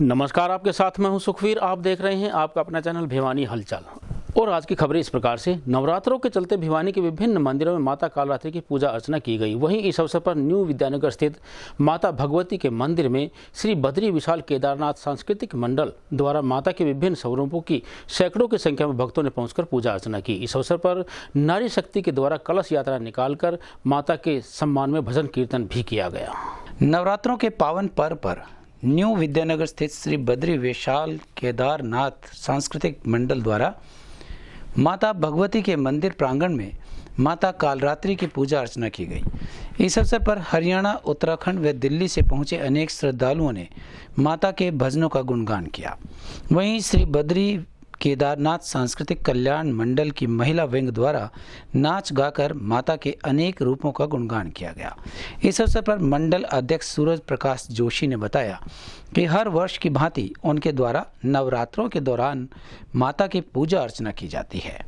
नमस्कार, आपके साथ मैं हूं सुखवीर। आप देख रहे हैं आपका अपना चैनल भिवानी हलचल। और आज की खबरें इस प्रकार से। नवरात्रों के चलते भिवानी के विभिन्न मंदिरों में माता कालरात्रि की पूजा अर्चना की गई। वहीं इस अवसर पर न्यू विद्यानगर स्थित माता भगवती के मंदिर में श्री बद्री विशाल केदारनाथ सांस्कृतिक मंडल द्वारा माता के विभिन्न स्वरूपों की सैकड़ों की संख्या में भक्तों ने पहुंचकर पूजा अर्चना की। इस अवसर पर नारी शक्ति के द्वारा कलश यात्रा निकालकर माता के सम्मान में भजन कीर्तन भी किया गया। नवरात्रों के पावन पर्व पर न्यू विद्यानगर स्थित श्री बद्री विशाल केदारनाथ सांस्कृतिक मंडल द्वारा माता भगवती के मंदिर प्रांगण में माता कालरात्रि की पूजा अर्चना की गई। इस अवसर पर हरियाणा, उत्तराखंड व दिल्ली से पहुंचे अनेक श्रद्धालुओं ने माता के भजनों का गुणगान किया। वहीं श्री बद्री केदारनाथ सांस्कृतिक कल्याण मंडल की महिला विंग द्वारा नाच गाकर माता के अनेक रूपों का गुणगान किया गया। इस अवसर पर मंडल अध्यक्ष सूरज प्रकाश जोशी ने बताया कि हर वर्ष की भांति उनके द्वारा नवरात्रों के दौरान माता की पूजा अर्चना की जाती है।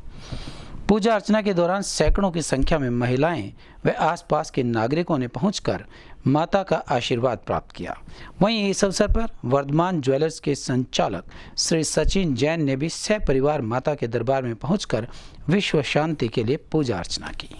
पूजा अर्चना के दौरान सैकड़ों की संख्या में महिलाएं व आसपास के नागरिकों ने पहुंचकर माता का आशीर्वाद प्राप्त किया। वहीं इस अवसर पर वर्धमान ज्वेलर्स के संचालक श्री सचिन जैन ने भी सपरिवार माता के दरबार में पहुंचकर विश्व शांति के लिए पूजा अर्चना की।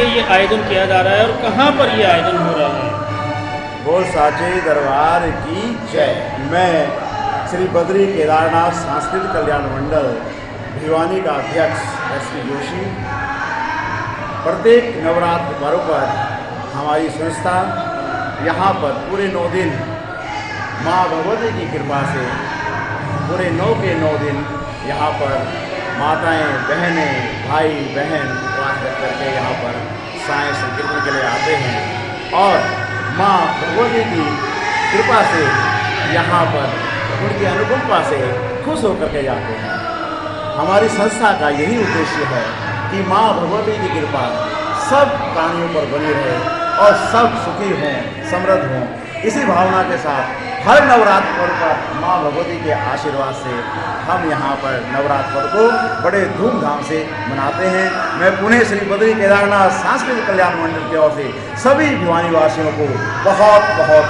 ये आयोजन किया जा रहा है और कहाँ पर ये आयोजन हो रहा है? बोल साचे दरबार की जय। मैं श्री बद्री केदारनाथ सांस्कृतिक कल्याण मंडल भिवानी का अध्यक्ष एस.पी. जोशी। प्रत्येक नवरात्र पर्व पर हमारी संस्था यहाँ पर पूरे 9 दिन माँ भगवती की कृपा से पूरे 9 के 9 दिन यहाँ पर माताएं, बहनें, भाई बहन उपवास रख करके यहाँ पर सायं संकीर्तन के लिए आते हैं और माँ भगवती की कृपा से यहाँ पर उनकी अनुकंपा से खुश होकर के जाते हैं। हमारी संस्था का यही उद्देश्य है कि माँ भगवती की कृपा सब प्राणियों पर बनी रहे और सब सुखी हों, समृद्ध हों। इसी भावना के साथ हर नवरात्र पर्व पर माँ भगवती के आशीर्वाद से हम यहाँ पर नवरात्र पर्व को बड़े धूमधाम से मनाते हैं। मैं पुणे श्री बद्री केदारनाथ सांस्कृतिक कल्याण मंडल की ओर से सभी भिवानी वासियों को बहुत बहुत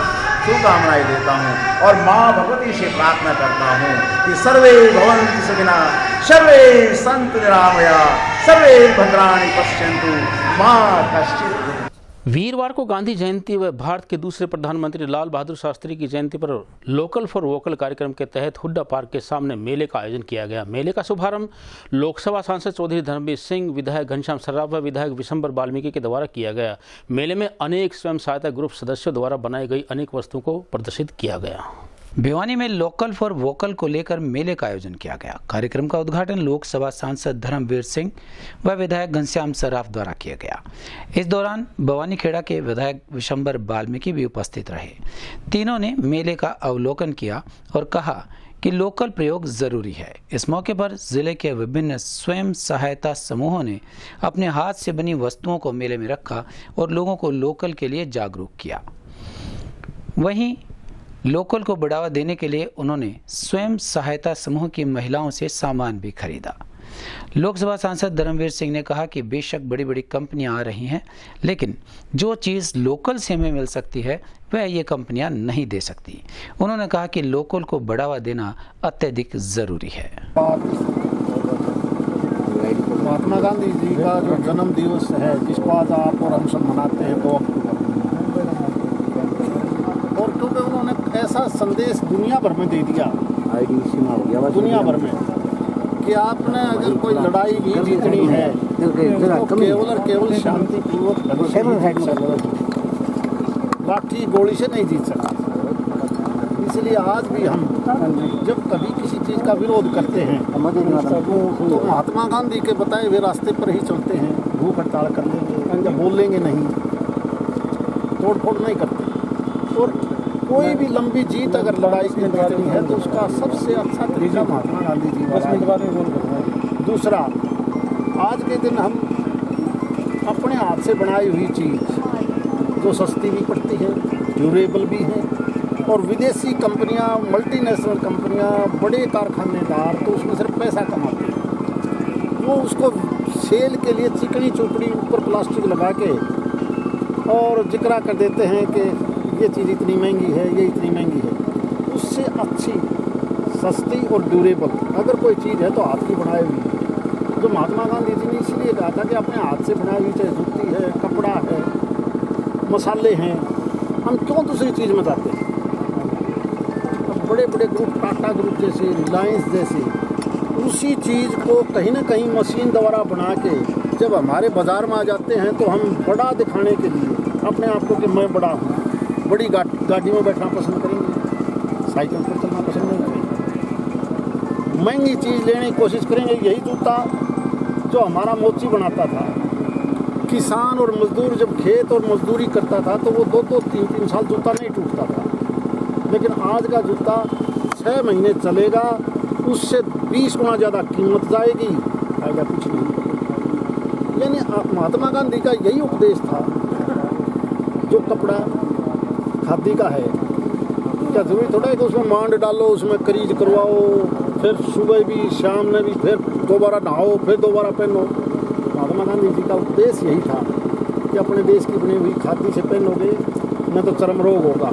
शुभकामनाएं देता हूँ और माँ भगवती से प्रार्थना करता हूँ कि सर्वे भवन्तु सुखिनः, सर्वे सन्तु निरामया, सर्वे भद्राणि पश्यन्तु, माँ कश्चित्। वीरवार को गांधी जयंती व भारत के दूसरे प्रधानमंत्री लाल बहादुर शास्त्री की जयंती पर लोकल फॉर वोकल कार्यक्रम के तहत हुड्डा पार्क के सामने मेले का आयोजन किया गया। मेले का शुभारंभ लोकसभा सांसद चौधरी धर्मवीर सिंह, विधायक घनश्याम सर्राफ व विधायक विशंबर वाल्मीकि के द्वारा किया गया। मेले में अनेक स्वयं सहायता ग्रुप सदस्यों द्वारा बनाई गई अनेक वस्तुओं को प्रदर्शित किया गया। भिवानी में लोकल फॉर वोकल को लेकर मेले का आयोजन किया गया। कार्यक्रम का उद्घाटन लोकसभा सांसद धर्मवीर सिंह व विधायक घनश्याम सर्राफ द्वारा किया गया। इस दौरान भवानीखेड़ा के विधायक विशंबर वाल्मीकि भी उपस्थित रहे। तीनों ने मेले का अवलोकन किया और कहा कि लोकल प्रयोग जरूरी है। इस मौके पर जिले के विभिन्न स्वयं सहायता समूहों ने अपने हाथ से बनी वस्तुओं को मेले में रखा और लोगों को लोकल के लिए जागरूक किया। वहीं लोकल को बढ़ावा देने के लिए उन्होंने स्वयं सहायता समूह की महिलाओं से सामान भी खरीदा। लोकसभा सांसद धर्मवीर सिंह ने कहा कि बेशक बड़ी बड़ी कंपनियां आ रही हैं, लेकिन जो चीज़ लोकल से हमें मिल सकती है वह ये कंपनियां नहीं दे सकती। उन्होंने कहा कि लोकल को बढ़ावा देना अत्यधिक ज़रूरी है। महात्मा गांधी जी का जो जन्म दिवस है, जिसको आज आप और हम सब मनाते हैं 2 अक्टूबर, और क्योंकि उन्होंने ऐसा संदेश दुनिया भर में दे दिया, दुनिया भर में, कि आपने अगर कोई लड़ाई भी जीतनी है तो केवल और केवल शांतिपूर्वक लाठी गोली से नहीं जीत सकते। इसलिए आज भी हम जब कभी किसी चीज़ का विरोध करते हैं तो महात्मा गांधी के बताए हुए रास्ते पर ही चलते हैं। भूख हड़ताल कर लेंगे, बोलेंगे नहीं, तोड़ फोड़ नहीं करते। और कोई भी लंबी जीत अगर लड़ाई की जीतनी है तो उसका सबसे अच्छा तरीका महात्मा गांधी जी का। दूसरा, आज के दिन हम अपने हाथ से बनाई हुई चीज़ जो सस्ती भी पड़ती है, ड्यूरेबल भी है, और विदेशी कंपनियां, मल्टीनेशनल कंपनियां, बड़े कारखानेदार तो उसमें सिर्फ पैसा कमाते हैं। वो उसको सेल के लिए चिकनी चुपड़ी ऊपर प्लास्टिक लगा के और जिक्र कर देते हैं कि ये चीज़ इतनी महंगी है, ये इतनी महंगी है। उससे अच्छी, सस्ती और ड्यूरेबल अगर कोई चीज़ है तो हाथ की बनाई हुई, जो महात्मा गांधी जी ने इसीलिए कहा था कि अपने हाथ से बनाई हुई, चाहे जूती है, कपड़ा है, मसाले हैं, हम क्यों दूसरी चीज़ में जाते हैं। बड़े बड़े ग्रुप, टाटा ग्रुप जैसे, रिलायंस जैसे, उसी चीज़ को कहीं ना कहीं मशीन द्वारा बना के जब हमारे बाज़ार में आ जाते हैं तो हम बड़ा दिखाने के लिए अपने आप को कि मैं बड़ा हूँ, बड़ी गाड़ी में बैठना पसंद करेंगे, साइकिल पर चलना पसंद नहीं करेंगे, महंगी चीज़ लेने की कोशिश करेंगे। यही जूता जो हमारा मोची बनाता था, किसान और मजदूर जब खेत और मजदूरी करता था तो वो 2-2, 3-3 साल जूता नहीं टूटता था। लेकिन आज का जूता 6 महीने चलेगा, उससे 20 गुना ज़्यादा कीमत जाएगी, फायदा कुछ नहीं। यानी महात्मा गांधी का यही उपदेश था। जो कपड़ा खादी का है, क्या जरूरी थोड़ा है कि उसमें मांड डालो, उसमें करीज करवाओ, फिर सुबह भी शाम में भी फिर दोबारा नहाओ, फिर दोबारा पहनो। महात्मा गांधी जी का उपदेश यही था कि अपने देश की बनी हुई खादी से पहनोगे नहीं तो चर्म रोग होगा।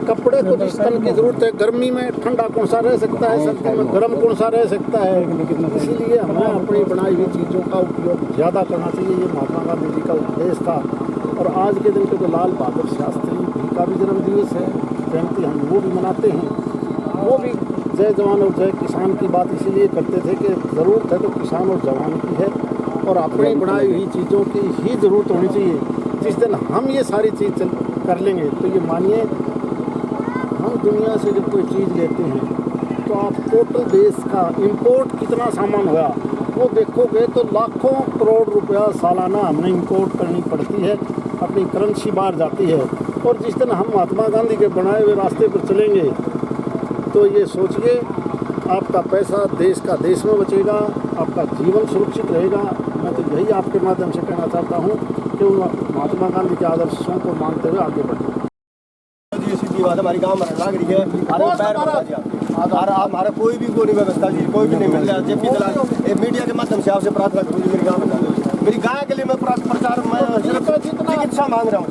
कपड़े को जिस तरह की ज़रूरत है, गर्मी में ठंडा कौन सा रह सकता है, सर्दी में गर्म कौन सा रह सकता है, इसीलिए हमें अपनी बनाई हुई चीज़ों का उपयोग ज़्यादा करना चाहिए। ये महात्मा गांधी जी का उपदेश था। और आज के दिन क्योंकि लाल बहादुर शास्त्री जी का भी जन्मदिवस है, जयंती हम वो भी मनाते हैं। वो भी जय जवान और जय किसान की बात इसीलिए करते थे कि ज़रूरत है तो किसान और जवान की है, और अपनी बनाई हुई चीज़ों की ही ज़रूरत होनी चाहिए। जिस दिन हम ये सारी चीज़ कर लेंगे तो ये मानिए, हम दुनिया से जब कोई चीज़ लेते हैं तो आप टोटल देश का इंपोर्ट कितना सामान हुआ वो देखोगे तो लाखों करोड़ रुपया सालाना हमने इंपोर्ट करनी पड़ती है, अपनी करेंसी बाहर जाती है। और जिस दिन हम महात्मा गांधी के बनाए हुए रास्ते पर चलेंगे तो ये सोचिए, आपका पैसा देश का देश में बचेगा, आपका जीवन सुरक्षित रहेगा। मैं तो यही आपके माध्यम से कहना चाहता हूँ कि महात्मा गांधी के आदर्शों को मानते हुए आगे बढ़ें। हमारी गाँव में लाग रही है, हमारा कोई भी कोई व्यवस्था जी, कोई भी नहीं मिल रहा। जेपी दलाल मीडिया के माध्यम से आपसे प्रार्थना करूँ जी, मेरी गाँव में, मेरी गाय के लिए मैं प्रचार में सिर्फ चिकित्सा मांग रहा हूँ,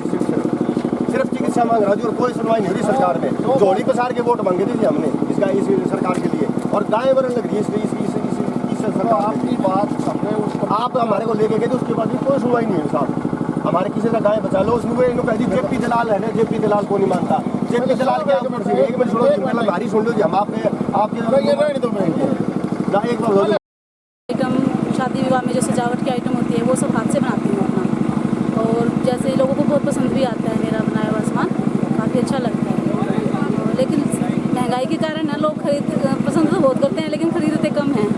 सिर्फ चिकित्सा मांग रहा हूँ। और कोई सुनवाई नहीं हो रही सरकार में। झोली पसार के वोट मांगे थे हमने इस सरकार के लिए, और गाय वरण लग रही है इस सरकार। आपकी बात आप हमारे को लेके गए थे, उसके बाद भी कोई सुनवाई नहीं है साहब। हमारे किसी का गाय बचा लो, उसमें इन्होंने कह दी जेपी दलाल है ना, जेपी दलाल को नहीं मानता। जेपी दलाल के ऊपर से एक मिनट सुनो, भारी सुन लो जी, हम आपके आइटम शादी विवाह में जो सजावट की आइटम होती है वो सब हाथ से बनाती हूँ अपना, और जैसे लोगों को बहुत पसंद भी आता है मेरा बनाया हुआ सामान, काफ़ी अच्छा लगता है। लेकिन महंगाई के कारण ना लोग पसंद तो बहुत करते हैं लेकिन खरीदते कम हैं,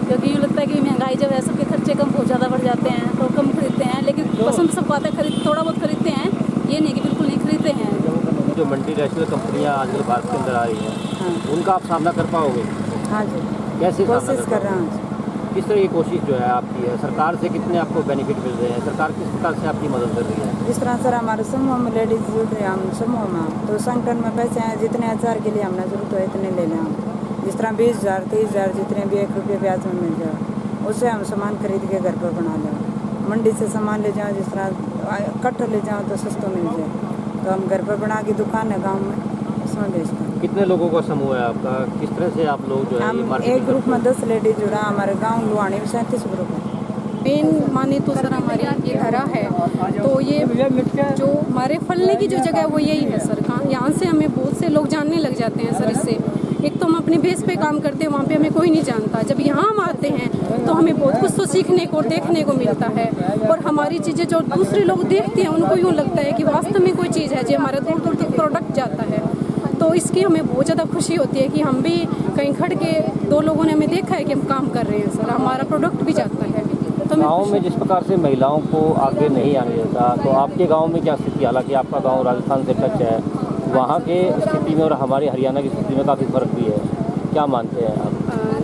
क्योंकि यूँ लगता है कि महंगाई जब है सबके खर्चे कम बहुत ज़्यादा बढ़ जाते हैं तो कम खरीदते हैं। लेकिन पसंद सबको आता है, थोड़ा बहुत खरीदते हैं, ये नहीं कि बिल्कुल नहीं खरीदते हैं। जो मल्टीनेशनल कंपनियां आजकल भारत के अंदर आ रही हैं, हाँ, उनका आप सामना कर पाओगे? हाँ जी, कैसे कोशिश कर रहा हूँ। किस तरह की कोशिश जो है आपकी है? सरकार से कितने आपको बेनिफिट मिल रहे हैं? सरकार किस प्रकार से आपकी मदद कर रही है? जिस तरह सर हमारे समूह में लेडीज जुड़ रहे हैं, हम समूह में तो संगठन में पैसे हैं, जितने हजार के लिए हमने जरूरत है इतने ले लें हम। जिस तरह 20,000 30,000 जितने भी 1 रुपये ब्याज में मिल जाए, उससे हम सामान खरीद के घर पर बना लें। मंडी से सामान ले जाओ, जिस तरह इकट्ठा ले जाओ तो सस्ता मिल जाए, तो हम घर पर बना के दुकान है गाँव में, उसमें बेचते हैं। कितने लोगों का समूह है आपका? किस तरह से आप लोग जो है ये हम मार्केटिंग एक ग्रुप में 10 लेडीज जुड़ा, हमारे गाँव लुहानी में 37 ग्रुप है। मेन माने तो सर हमारी ये हरा है, तो ये जो हमारे फलने की जो जगह है वो यही है सर। कहाँ यहाँ से हमें बहुत से लोग जानने लग जाते हैं सर इससे। एक तो हम अपने बेस पे काम करते हैं, वहाँ पे हमें कोई नहीं जानता। जब यहाँ हम आते हैं तो हमें बहुत कुछ तो सीखने को देखने को मिलता है, और हमारी चीज़ें जो दूसरे लोग देखते हैं उनको यूँ लगता है कि वास्तव में कोई चीज़ है जो हमारा दूर दूर तक प्रोडक्ट जाता है। तो इसकी हमें बहुत ज़्यादा खुशी होती है कि हम भी कहीं खड़ के 2 लोगों ने हमें देखा है कि हम काम कर रहे हैं सर, हमारा प्रोडक्ट भी जाता है। तो गाँव में जिस प्रकार से महिलाओं को आगे नहीं आने देता, तो आपके गांव में क्या स्थिति? हालांकि आपका गांव राजस्थान से टच है, वहाँ के स्थिति में और हमारे हरियाणा की स्थिति में काफ़ी फ़र्क भी है, क्या मानते हैं आप?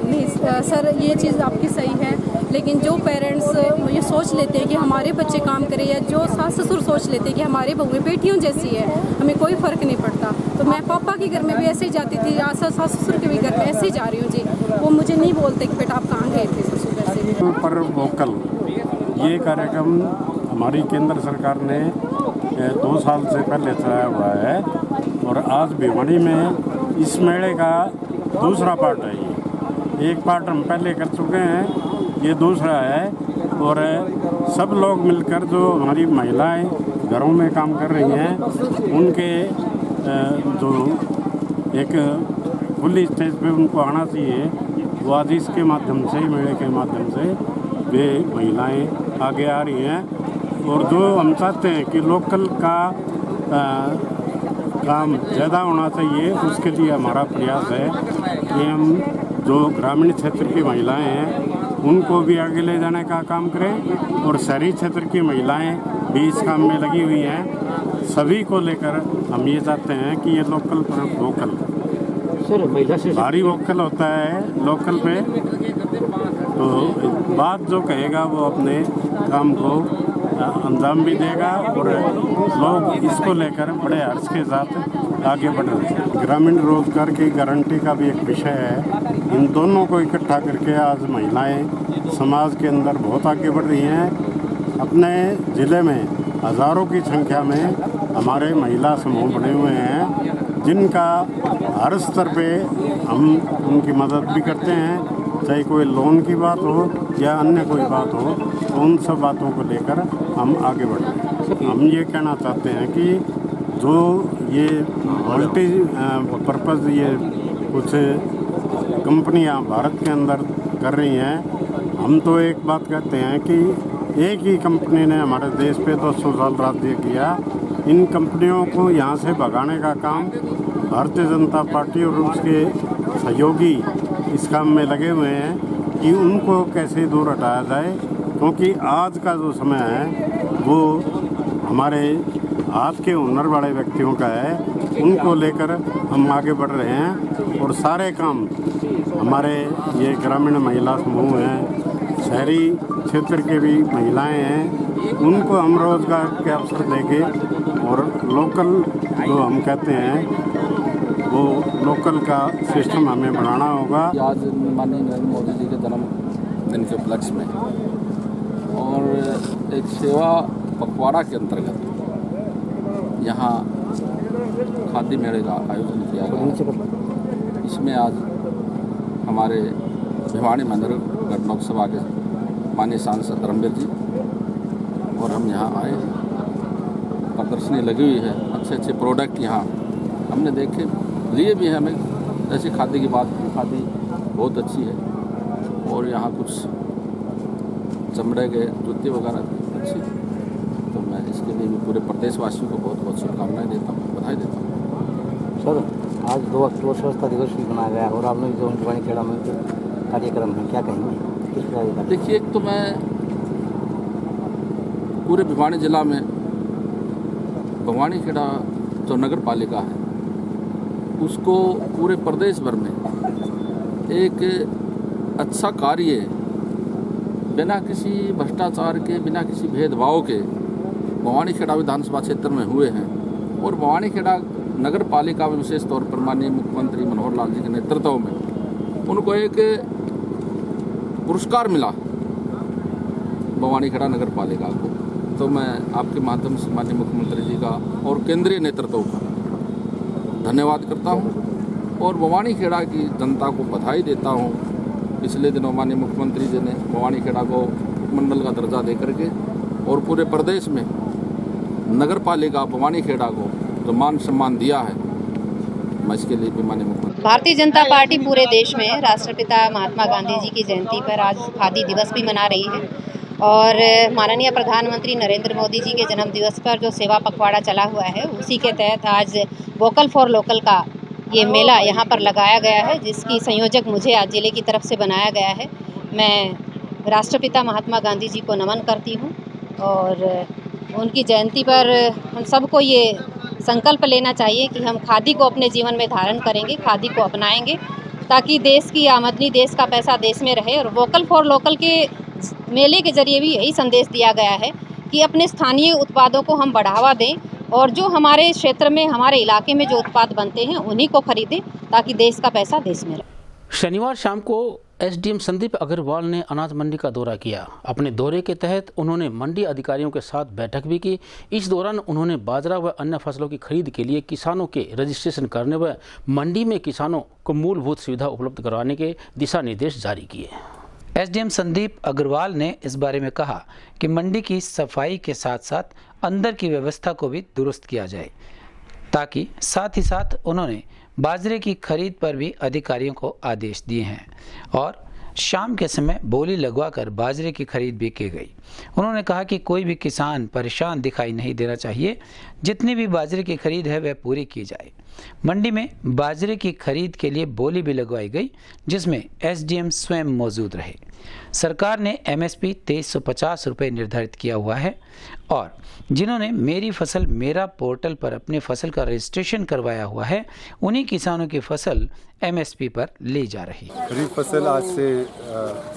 नहीं सर, ये चीज़ आपकी सही है, लेकिन जो पेरेंट्स ये सोच लेते हैं कि हमारे बच्चे काम करें, या जो सास ससुर सोच लेते हैं कि हमारे बहुएं बेटियों जैसी है, हमें कोई फ़र्क नहीं पड़ता। तो मैं पापा के घर में भी ऐसे ही जाती थी, सास ससुर के भी घर में ऐसे ही जा रही हूँ जी। वो मुझे नहीं बोलते कि बेटा आप कहाँ गए थे ससुर घर से। पर वोकल ये कार्यक्रम हमारी केंद्र सरकार ने 2 साल से पहले चलाया हुआ है, और आज भिवानी में इस मेले का दूसरा पार्ट है। ये एक पार्ट हम पहले कर चुके हैं, ये दूसरा है। और सब लोग मिलकर जो हमारी महिलाएं घरों में काम कर रही हैं, उनके जो एक खुली स्टेज पे उनको आना चाहिए, वो आज इसके माध्यम से, मेले के माध्यम से वे महिलाएं आगे आ रही हैं। और जो हम चाहते हैं कि लोकल का काम ज़्यादा होना चाहिए, उसके लिए हमारा प्रयास है कि हम जो ग्रामीण क्षेत्र की महिलाएं हैं उनको भी आगे ले जाने का काम करें, और शहरी क्षेत्र की महिलाएं भी इस काम में लगी हुई हैं। सभी को लेकर हम ये चाहते हैं कि ये लोकल पर वोकल सर, महिला से भारी वोकल होता है लोकल पे, तो बात जो कहेगा वो अपने काम को अंजाम भी देगा, और लोग इसको लेकर बड़े हर्ष के साथ आगे बढ़ रहे हैं। ग्रामीण रोजगार की गारंटी का भी एक विषय है, इन दोनों को इकट्ठा करके आज महिलाएं समाज के अंदर बहुत आगे बढ़ रही हैं। अपने ज़िले में हज़ारों की संख्या में हमारे महिला समूह बने हुए हैं, जिनका हर स्तर पे हम उनकी मदद भी करते हैं, चाहे कोई लोन की बात हो या अन्य कोई बात हो, तो उन सब बातों को लेकर हम आगे बढ़ें। हम ये कहना चाहते हैं कि जो ये मल्टी पर्पज़ ये कुछ कंपनियां भारत के अंदर कर रही हैं, हम तो एक बात कहते हैं कि एक ही कंपनी ने हमारे देश पे 200 साल राज्य किया। इन कंपनियों को यहाँ से भगाने का काम भारतीय जनता पार्टी और उसके सहयोगी इस काम में लगे हुए हैं कि उनको कैसे दूर हटाया जाए, क्योंकि आज का जो समय है वो हमारे हाथ के हुनर वाले व्यक्तियों का है, उनको लेकर हम आगे बढ़ रहे हैं। और सारे काम हमारे ये ग्रामीण महिला समूह हैं, शहरी क्षेत्र के भी महिलाएं हैं, उनको हम रोज़गार के अवसर देंगे, और लोकल जो हम कहते हैं वो लोकल का सिस्टम हमें बनाना होगा। आज माननीय नरेंद्र मोदी जी के जन्मदिन के उपलक्ष्य में और एक सेवा पखवाड़ा के अंतर्गत यहाँ खादी मेले का आयोजन किया गया। इसमें आज हमारे भिवानी मंदिर लोकसभा के माननीय सांसद धर्मवीर जी और हम यहाँ आए हैं। प्रदर्शनी लगी हुई है, अच्छे अच्छे प्रोडक्ट यहाँ हमने देखे लिए भी हैं। हमें जैसे खादी की बात की, खादी बहुत अच्छी है, और यहाँ कुछ चमड़े के जूते वगैरह अच्छे। तो मैं इसके लिए भी पूरे प्रदेशवासियों को बहुत बहुत शुभकामनाएं देता हूँ, बधाई देता हूँ। सर, आज 2 अक्टूबर स्वच्छता दिवस भी मनाया गया और आपने जो भिवानी खेड़ा में कार्यक्रम है, क्या कहेंगे? किस तरह? देखिए, एक तो मैं पूरे भिवानी जिला में भिवानी खेड़ा जो नगर पालिका है उसको पूरे प्रदेश भर में एक अच्छा कार्य बिना किसी भ्रष्टाचार के, बिना किसी भेदभाव के भिवानी खेड़ा विधानसभा क्षेत्र में हुए हैं। और भिवानी खेड़ा नगर पालिका में विशेष तौर पर माननीय मुख्यमंत्री मनोहर लाल जी के नेतृत्व में उनको एक पुरस्कार मिला भवानीखेड़ा नगर पालिका को। तो मैं आपके माध्यम से माननीय मुख्यमंत्री जी का और केंद्रीय नेतृत्व का धन्यवाद करता हूं और भवानीखेड़ा की जनता को बधाई देता हूं। पिछले दिनों माननीय मुख्यमंत्री जी ने भवानीखेड़ा को उपमंडल का दर्जा दे करके और पूरे प्रदेश में नगर पालिका भवानीखेड़ा को जो मान सम्मान दिया है, मैं इसके लिए भी माननीय मुख्यमंत्री। भारतीय जनता पार्टी पूरे देश में राष्ट्रपिता महात्मा गांधी जी की जयंती पर आज खादी दिवस भी मना रही है और माननीय प्रधानमंत्री नरेंद्र मोदी जी के जन्म दिवस पर जो सेवा पखवाड़ा चला हुआ है, उसी के तहत आज वोकल फॉर लोकल का ये मेला यहाँ पर लगाया गया है, जिसकी संयोजक मुझे आज जिले की तरफ से बनाया गया है। मैं राष्ट्रपिता महात्मा गांधी जी को नमन करती हूँ और उनकी जयंती पर हम सबको ये संकल्प लेना चाहिए कि हम खादी को अपने जीवन में धारण करेंगे, खादी को अपनाएंगे, ताकि देश की आमदनी, देश का पैसा देश में रहे। और वोकल फॉर लोकल के मेले के जरिए भी यही संदेश दिया गया है कि अपने स्थानीय उत्पादों को हम बढ़ावा दें और जो हमारे क्षेत्र में, हमारे इलाके में जो उत्पाद बनते हैं उन्हीं को खरीदें, ताकि देश का पैसा देश में रहे। शनिवार शाम को एसडीएम संदीप अग्रवाल ने अनाज मंडी का दौरा किया। अपने दौरे के तहत उन्होंने मंडी अधिकारियों के साथ बैठक भी की। इस दौरान उन्होंने बाजरा व अन्य फसलों की खरीद के लिए किसानों के रजिस्ट्रेशन करने व मंडी में किसानों को मूलभूत सुविधा उपलब्ध करवाने के दिशा निर्देश जारी किए। एसडीएम संदीप अग्रवाल ने इस बारे में कहा कि मंडी की सफाई के साथ साथ अंदर की व्यवस्था को भी दुरुस्त किया जाए, ताकि साथ ही साथ उन्होंने बाजरे की खरीद पर भी अधिकारियों को आदेश दिए हैं और शाम के समय बोली लगवाकर बाजरे की खरीद भी की गई। उन्होंने कहा कि कोई भी किसान परेशान दिखाई नहीं देना चाहिए, जितनी भी बाजरे की खरीद है वह पूरी की जाए। मंडी में बाजरे की खरीद के लिए बोली भी लगवाई गई, जिसमें एसडीएम स्वयं मौजूद रहे। सरकार ने एमएसपी 2350 रुपये निर्धारित किया हुआ है और जिन्होंने मेरी फसल मेरा पोर्टल पर अपने फसल का रजिस्ट्रेशन करवाया हुआ है, उन्हीं किसानों की फसल एमएसपी पर ली जा रही है। खरीफ फसल आज से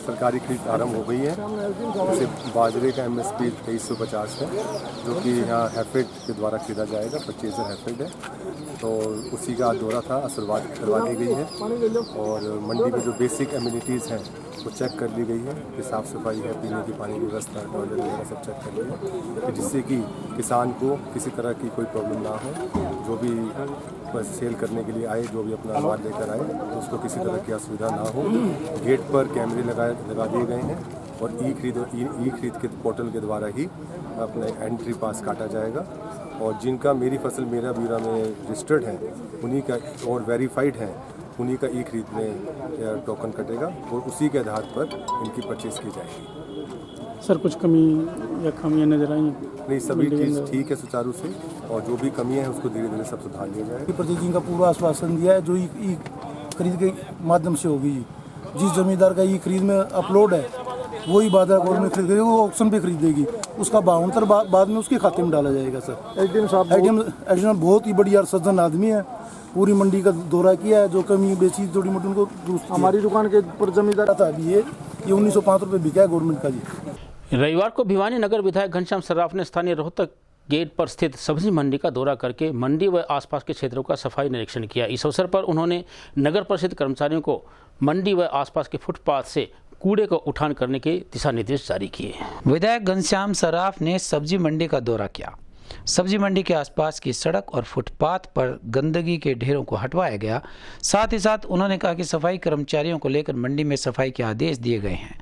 सरकारी खरीद आरंभ हो गई है। जैसे बाजरे का एमएसपी 2350 है, जो कि यहाँ हैफेड के द्वारा खरीदा जाएगा, परचेजर हैफेड है। तो उसी का दौरा था, शुरुआत करवा दी गई है और मंडी में जो बेसिक एम्यूनिटीज़ हैं वो चेक कर ली गई है कि साफ़ सफाई है, पीने की पानी की व्यवस्था, टॉयलेट वगैरह सब चेक कर लिया कि जिससे कि किसान को किसी तरह की कोई प्रॉब्लम ना हो। जो भी सेल करने के लिए आए, जो भी अपना माल लेकर आए, तो उसको किसी तरह की असुविधा ना हो। गेट पर कैमरे लगा दिए गए हैं और ई खरीद के पोर्टल के द्वारा ही अपने एंट्री पास काटा जाएगा और जिनका मेरी फसल मेरा ब्यूरो में रजिस्टर्ड है उन्हीं का और वेरीफाइड है, उन्हीं का ई खरीद में टोकन कटेगा और उसी के आधार पर इनकी परचेज़ की जाएगी। सर, कुछ कमी या खामियां नजर आई? नहीं, सभी चीज़ ठीक है सुचारू से और जो भी कमियां हैं उसको धीरे धीरे सब सुधार लिया जाएगा। प्रदेश का पूरा आश्वासन दिया है, जो ई खरीद के माध्यम से होगी। जिस जमींदार का ई खरीद में अपलोड है वही बाजरा गोल्ड में खरीदेगी, वो ऑप्शन पे खरीदेगी, उसका 72 बाद में उसके खाते में डाला जाएगा। सर, एसडीएम बहुत ही बढ़िया सज्जन आदमी है, पूरी मंडी का दौरा किया है, जो कमी बेची थोड़ी मोटी उनको दुरुस्त। हमारी दुकान के पर जमींदार था अभी ये 1905 रुपये बिका है गवर्नमेंट का जी। रविवार को भिवानी नगर विधायक घनश्याम सर्राफ ने स्थानीय रोहतक गेट पर स्थित सब्जी मंडी का दौरा करके मंडी व आसपास के क्षेत्रों का सफाई निरीक्षण किया। इस अवसर पर उन्होंने नगर परिषद कर्मचारियों को मंडी व आसपास के फुटपाथ से कूड़े को उठान करने के दिशा निर्देश जारी किए। विधायक घनश्याम सर्राफ ने सब्जी मंडी का दौरा किया। सब्जी मंडी के आसपास की सड़क और फुटपाथ पर गंदगी के ढेरों को हटवाया गया। साथ ही साथ उन्होंने कहा कि सफाई कर्मचारियों को लेकर मंडी में सफाई के आदेश दिए गए हैं।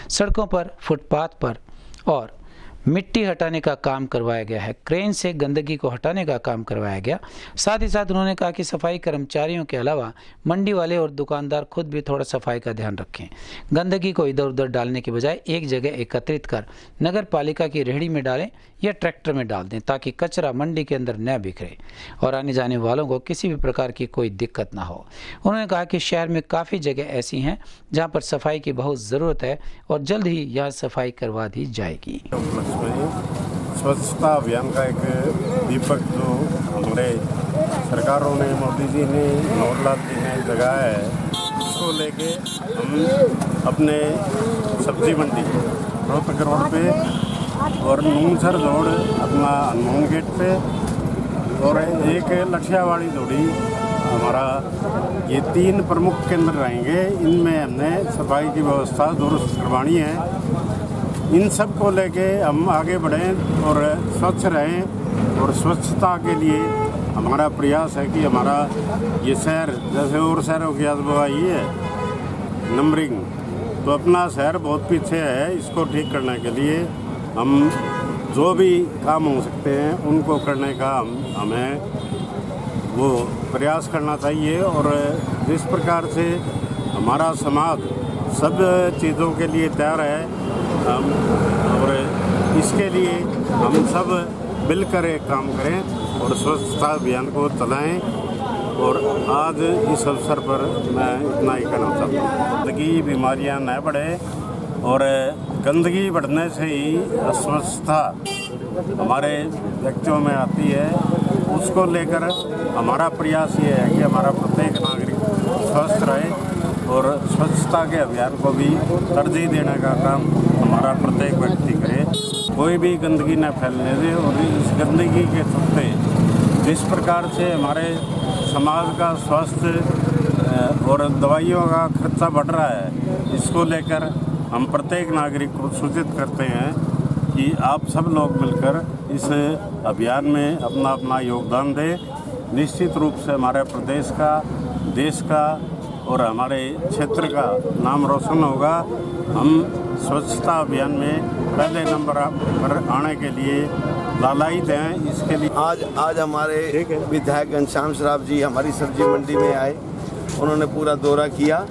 सड़कों पर, फुटपाथ पर और मिट्टी हटाने का काम करवाया गया है। क्रेन से गंदगी को हटाने का काम करवाया गया। साथ ही साथ उन्होंने कहा कि सफाई कर्मचारियों के अलावा मंडी वाले और दुकानदार खुद भी थोड़ा सफाई का ध्यान रखें। गंदगी को इधर उधर डालने के बजाय एक जगह एकत्रित कर नगर पालिका की रेहड़ी में डालें या ट्रैक्टर में डाल दें, ताकि कचरा मंडी के अंदर न बिखरे और आने जाने वालों को किसी भी प्रकार की कोई दिक्कत ना हो। उन्होंने कहा कि शहर में काफ़ी जगह ऐसी हैं जहाँ पर सफाई की बहुत ज़रूरत है और जल्द ही यह सफाई करवा दी जाएगी। स्वच्छता अभियान का एक दीपक जो हमारे सरकारों ने, मोदी जी ने, नौरलाल जी ने जगाया है, उसको लेके हम अपने सब्जी मंडी रोहतक रोड पे और नूनसर रोड अपना हनुमान गेट पे और एक लठियावाड़ी धोड़ी हमारा ये 3 प्रमुख केंद्र रहेंगे। इनमें हमने सफाई की व्यवस्था दुरुस्त करवानी है। इन सब को लेके हम आगे बढ़ें और स्वच्छ रहें। और स्वच्छता के लिए हमारा प्रयास है कि हमारा ये शहर, जैसे और शहरों की आजमाई है नंबरिंग, तो अपना शहर बहुत पीछे है। इसको ठीक करने के लिए हम जो भी काम हो सकते हैं उनको करने का हमें वो प्रयास करना चाहिए। और जिस प्रकार से हमारा समाज सब चीज़ों के लिए तैयार है, और इसके लिए हम सब मिलकर एक काम करें और स्वच्छता अभियान को चलाएं। और आज इस अवसर पर मैं इतना ही कहना चाहता हूँ, गंदगी बीमारियाँ न बढ़े, और गंदगी बढ़ने से ही अस्वस्थता हमारे व्यक्तियों में आती है। उसको लेकर हमारा प्रयास ये है कि हमारा प्रत्येक नागरिक स्वस्थ रहे और स्वच्छता के अभियान को भी तरजीह देने का काम हमारा प्रत्येक व्यक्ति करे। कोई भी गंदगी न फैलने दे। और इस गंदगी के चलते जिस प्रकार से हमारे समाज का स्वास्थ्य और दवाइयों का खर्चा बढ़ रहा है, इसको लेकर हम प्रत्येक नागरिक को सूचित करते हैं कि आप सब लोग मिलकर इस अभियान में अपना अपना योगदान दें। निश्चित रूप से हमारे प्रदेश का, देश का और हमारे क्षेत्र का नाम रोशन होगा। हम स्वच्छता अभियान में पहले नंबर पर आने के लिए लालायित हैं। इसके लिए आज हमारे विधायक घनश्याम शराफ जी हमारी सब्जी मंडी में आए। उन्होंने पूरा दौरा किया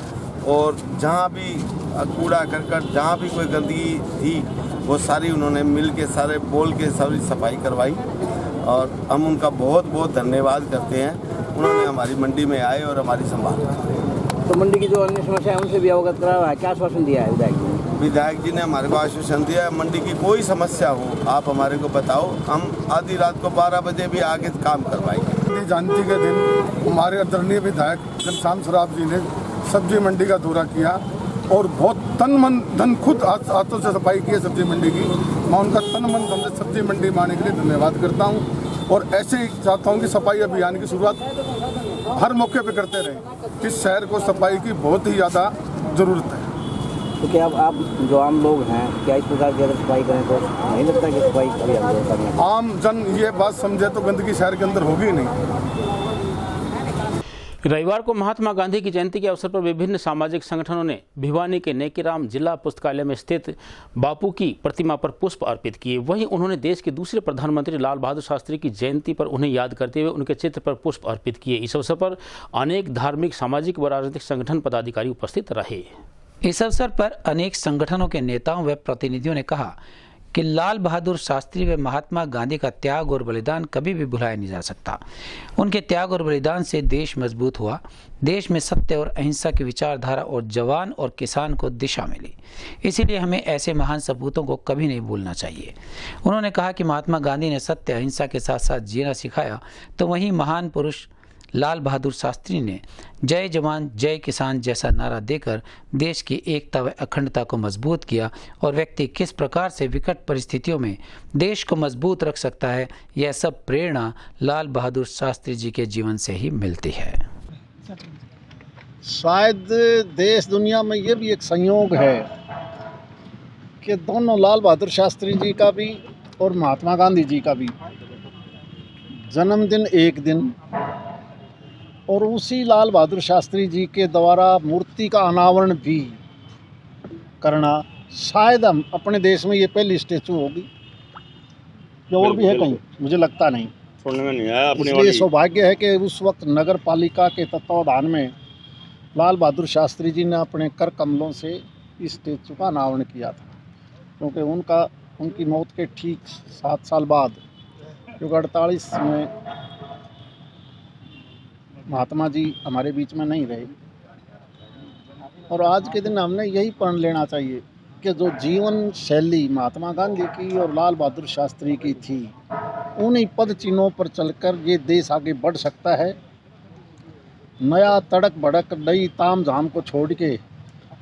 और जहाँ भी कूड़ा करकट, जहाँ भी कोई गंदगी थी, वो सारी उन्होंने मिल के सारे बोल के सारी सफाई करवाई। और हम उनका बहुत बहुत धन्यवाद करते हैं। उन्होंने हमारी मंडी में आए और हमारी संभाल। तो मंडी की जो अन्य समस्या है उनसे भी अवगत करा हुआ है, क्या आश्वासन दिया है विधायक जी? विधायक जी ने हमारे को आश्वासन दिया है, मंडी की कोई समस्या हो आप हमारे को बताओ, हम आधी रात को 12 बजे भी आगे काम करवाएंगे। जयंती के दिन हमारे आदरणीय विधायक घनश्याम शराफ जी ने सब्जी मंडी का दौरा किया और बहुत तन मन धन खुद हाथों से सफाई की है सब्जी मंडी की। मैं उनका तन मन धन से सब्जी मंडी में आने के लिए धन्यवाद करता हूँ। और ऐसे ही चाहता हूँ कि सफाई अभियान की शुरुआत हर मौके पे करते रहें। इस शहर को सफाई की बहुत ही ज़्यादा ज़रूरत है। तो क्या आप जो आम लोग हैं, क्या इस प्रकार की अगर सफाई करें तो नहीं लगता कि सफाई अभियान आम जन ये बात समझे तो गंदगी शहर के अंदर होगी नहीं। रविवार को महात्मा गांधी की जयंती के अवसर पर विभिन्न सामाजिक संगठनों ने भिवानी के नेकीराम जिला पुस्तकालय में स्थित बापू की प्रतिमा पर पुष्प अर्पित किए। वहीं उन्होंने देश के दूसरे प्रधानमंत्री लाल बहादुर शास्त्री की जयंती पर उन्हें याद करते हुए उनके चित्र पर पुष्प अर्पित किए। इस अवसर पर अनेक धार्मिक, सामाजिक व राजनीतिक संगठन पदाधिकारी उपस्थित रहे। इस अवसर पर अनेक संगठनों के नेताओं व प्रतिनिधियों ने कहा कि लाल बहादुर शास्त्री व महात्मा गांधी का त्याग और बलिदान कभी भी भुलाया नहीं जा सकता। उनके त्याग और बलिदान से देश मजबूत हुआ। देश में सत्य और अहिंसा की विचारधारा और जवान और किसान को दिशा मिली। इसीलिए हमें ऐसे महान सपूतों को कभी नहीं भूलना चाहिए। उन्होंने कहा कि महात्मा गांधी ने सत्य अहिंसा के साथ साथ जीना सिखाया, तो वहीं महान पुरुष लाल बहादुर शास्त्री ने जय जवान जय किसान जैसा नारा देकर देश की एकता व अखंडता को मजबूत किया। और व्यक्ति किस प्रकार से विकट परिस्थितियों में देश को मजबूत रख सकता है, यह सब प्रेरणा लाल बहादुर शास्त्री जी के जीवन से ही मिलती है। शायद देश दुनिया में ये भी एक संयोग है कि दोनों लाल बहादुर शास्त्री जी का भी और महात्मा गांधी जी का भी जन्मदिन एक दिन, और उसी लाल बहादुर शास्त्री जी के द्वारा मूर्ति का अनावरण भी करना शायद हम अपने देश में ये पहली स्टैचू होगी। जो और भी है कहीं, मुझे लगता नहीं। इसलिए सौभाग्य है कि उस वक्त नगर पालिका के तत्वावधान में लाल बहादुर शास्त्री जी ने अपने कर कमलों से इस स्टैचू का अनावरण किया था। क्योंकि उनकी मौत के ठीक 7 साल बाद, क्योंकि 48 में महात्मा जी हमारे बीच में नहीं रहे। और आज के दिन हमने यही प्रण लेना चाहिए कि जो जीवन शैली महात्मा गांधी की और लाल बहादुर शास्त्री की थी, उन्हीं पद चिन्हों पर चलकर ये देश आगे बढ़ सकता है। नया तड़क भड़क नई ताम झाम को छोड़ के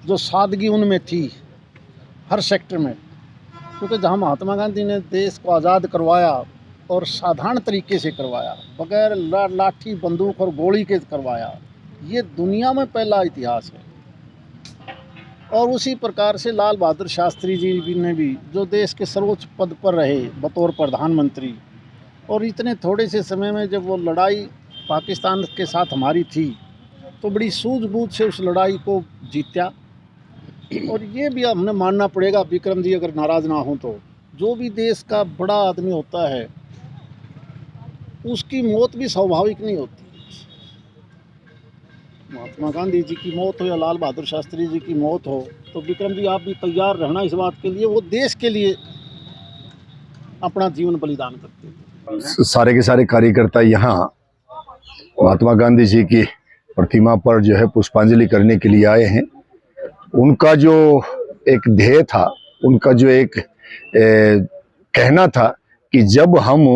जो सादगी उनमें थी हर सेक्टर में, क्योंकि जहाँ महात्मा गांधी ने देश को आज़ाद करवाया और साधारण तरीके से करवाया, बगैर लाठी बंदूक और गोली के करवाया। ये दुनिया में पहला इतिहास है। और उसी प्रकार से लाल बहादुर शास्त्री जी ने भी, जो देश के सर्वोच्च पद पर रहे बतौर प्रधानमंत्री, और इतने थोड़े से समय में जब वो लड़ाई पाकिस्तान के साथ हमारी थी तो बड़ी सूझबूझ से उस लड़ाई को जीता। और ये भी हमने मानना पड़ेगा, विक्रम जी अगर नाराज़ ना हो तो, जो भी देश का बड़ा आदमी होता है उसकी मौत भी स्वाभाविक नहीं होती। महात्मा गांधी जी की मौत हो या लाल बहादुर शास्त्री जी की मौत हो, तो विक्रम जी आप भी तैयार रहना इस बात के लिए, वो देश के लिए अपना जीवन बलिदान करते हैं। सारे के सारे कार्यकर्ता यहाँ महात्मा गांधी जी की प्रतिमा पर जो है पुष्पांजलि करने के लिए आए हैं। उनका जो एक ध्येय था, उनका जो एक कहना था कि जब हम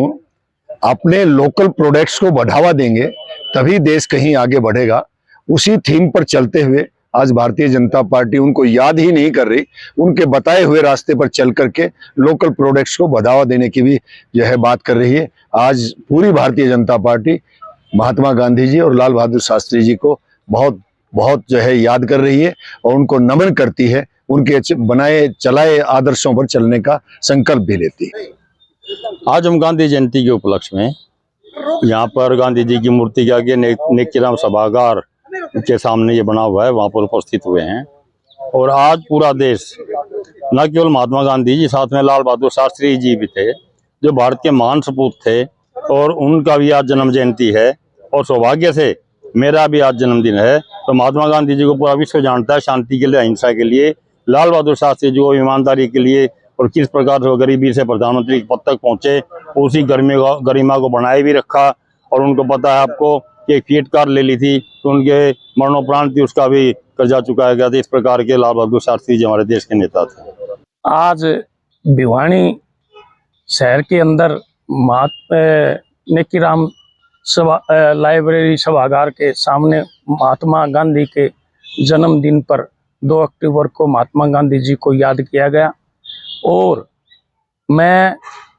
अपने लोकल प्रोडक्ट्स को बढ़ावा देंगे तभी देश कहीं आगे बढ़ेगा, उसी थीम पर चलते हुए आज भारतीय जनता पार्टी उनको याद ही नहीं कर रही, उनके बताए हुए रास्ते पर चल करके लोकल प्रोडक्ट्स को बढ़ावा देने की भी जो है बात कर रही है। आज पूरी भारतीय जनता पार्टी महात्मा गांधी जी और लाल बहादुर शास्त्री जी को बहुत बहुत जो है याद कर रही है और उनको नमन करती है, उनके बनाए चलाए आदर्शों पर चलने का संकल्प भी लेती है। आज हम गांधी जयंती के उपलक्ष्य में यहाँ पर गांधी जी की मूर्ति के आगे नेकीराम सभागार के सामने ये बना हुआ है, वहाँ पर उपस्थित हुए हैं। और आज पूरा देश, न केवल महात्मा गांधी जी, साथ में लाल बहादुर शास्त्री जी भी थे जो भारत के महान सपूत थे, और उनका भी आज जन्म जयंती है। और सौभाग्य से मेरा भी आज जन्मदिन है। तो महात्मा गांधी जी को पूरा विश्व जानता है, शांति के लिए, अहिंसा के लिए। लाल बहादुर शास्त्री जी को ईमानदारी के लिए, और किस प्रकार से गरीबी से प्रधानमंत्री पद तक पहुंचे, उसी गरिमा को बनाए भी रखा। और उनको पता है आपको कि एक फीट कार ले ली थी तो उनके मरणोपरांत भी उसका भी कर्जा चुकाया गया था। इस प्रकार के लाल बहादुर शास्त्री जी हमारे देश के नेता थे। आज भिवानी शहर के अंदर नेकीराम लाइब्रेरी सभागार के सामने महात्मा गांधी के जन्मदिन पर 2 अक्टूबर को महात्मा गांधी जी को याद किया गया। और मैं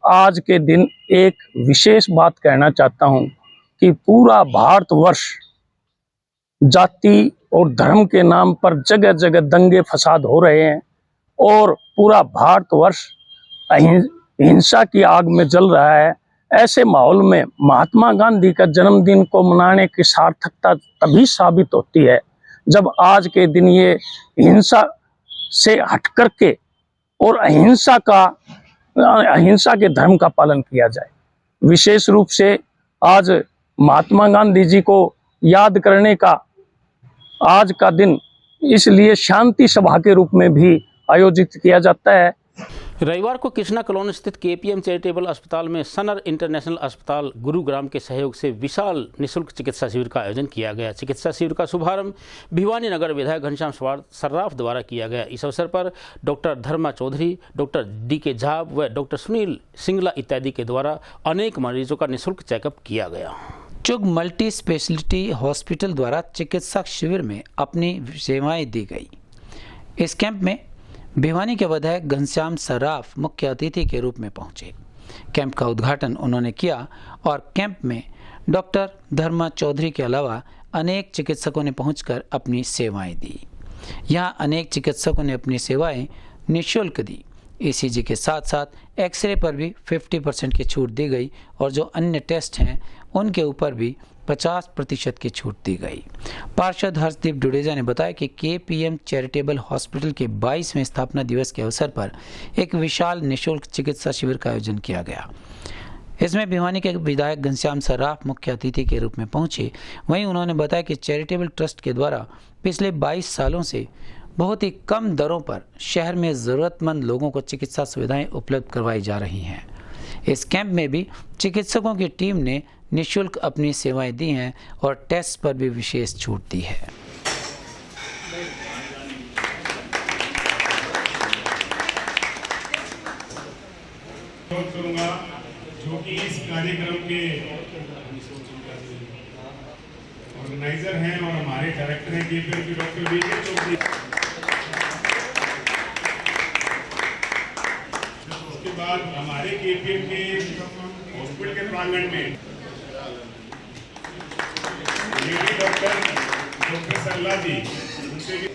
आज के दिन एक विशेष बात कहना चाहता हूं कि पूरा भारतवर्ष जाति और धर्म के नाम पर जगह जगह दंगे फसाद हो रहे हैं और पूरा भारतवर्ष हिंसा की आग में जल रहा है। ऐसे माहौल में महात्मा गांधी का जन्मदिन को मनाने की सार्थकता तभी साबित होती है जब आज के दिन ये हिंसा से हट करके और अहिंसा के धर्म का पालन किया जाए। विशेष रूप से आज महात्मा गांधी जी को याद करने का आज का दिन इसलिए शांति सभा के रूप में भी आयोजित किया जाता है। रविवार को कृष्णा कॉलोनी स्थित केपीएम चैरिटेबल अस्पताल में सनर इंटरनेशनल अस्पताल गुरुग्राम के सहयोग से विशाल निःशुल्क चिकित्सा शिविर का आयोजन किया गया। चिकित्सा शिविर का शुभारंभ भिवानी नगर विधायक घनश्याम सर्राफ द्वारा किया गया। इस अवसर पर डॉक्टर धर्मा चौधरी, डॉक्टर डी.के. झा व डॉक्टर सुनील सिंगला इत्यादि के द्वारा अनेक मरीजों का निःशुल्क चेकअप किया गया। चुग मल्टी स्पेशलिटी हॉस्पिटल द्वारा चिकित्सा शिविर में अपनी सेवाएं दी गई। इस कैंप में भिवानी के विधायक घनश्याम सर्राफ मुख्य अतिथि के रूप में पहुंचे। कैंप का उद्घाटन उन्होंने किया और कैंप में डॉक्टर धर्मा चौधरी के अलावा अनेक चिकित्सकों ने पहुंचकर अपनी सेवाएं दी। यहां अनेक चिकित्सकों ने अपनी सेवाएं निःशुल्क दी। ईसीजी के साथ साथ एक्सरे पर भी 50% की छूट दी गई और जो अन्य टेस्ट हैं उनके ऊपर भी 50% की छूट दी गई। पार्षद हर्षदीप डुडेजा ने बताया कि केपीएम चैरिटेबल हॉस्पिटल के 22वें स्थापना दिवस के अवसर पर एक विशाल निःशुल्क चिकित्सा शिविर का आयोजन किया गया। इसमें भिवानी के विधायक घनश्याम सर्राफ मुख्य अतिथि के रूप में पहुंचे। वहीं उन्होंने बताया कि चैरिटेबल ट्रस्ट के द्वारा पिछले 22 सालों से बहुत ही कम दरों पर शहर में ज़रूरतमंद लोगों को चिकित्सा सुविधाएं उपलब्ध करवाई जा रही हैं। इस कैंप में भी चिकित्सकों की टीम ने निःशुल्क अपनी सेवाएं दी हैं और टेस्ट पर भी विशेष छूट दी है। करूंगा जो कि इस कार्यक्रम के ऑर्गेनाइजर हैं और हमारे डायरेक्टर हैं केपीएम के डॉक्टर वीके चौधरी। उसके बाद हमारे केपीएम के हॉस्पिटल के प्रांगण में लेडी डॉक्टर सरला जी उनसे भी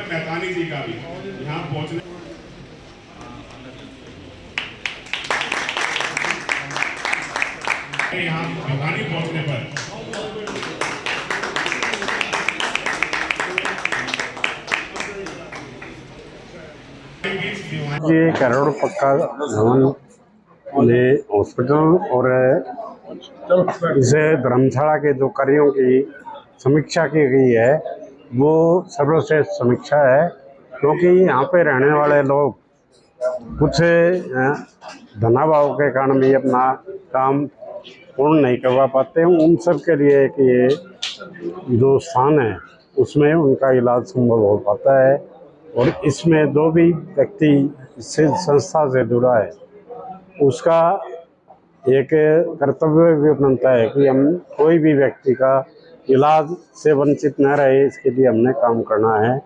मेहतानी जी का भी यहाँ पहुँचने यहाँ भिवानी पहुँचने पर ये करोड़ पक्का भवन में हॉस्पिटल और इसे धर्मशाला के जो कार्यों की समीक्षा की गई है वो सर्वश्रेष्ठ समीक्षा है, क्योंकि यहाँ पे रहने वाले लोग कुछ धनाभाव के कारण भी अपना काम पूर्ण नहीं करवा पाते हैं। उन सब के लिए कि ये जो स्थान है उसमें उनका इलाज संभव हो पाता है। और इसमें जो भी व्यक्ति इससे संस्था से जुड़ा है उसका एक कर्तव्य भी बनता है कि हम कोई भी व्यक्ति का इलाज से वंचित न रहे, इसके लिए हमने काम करना है।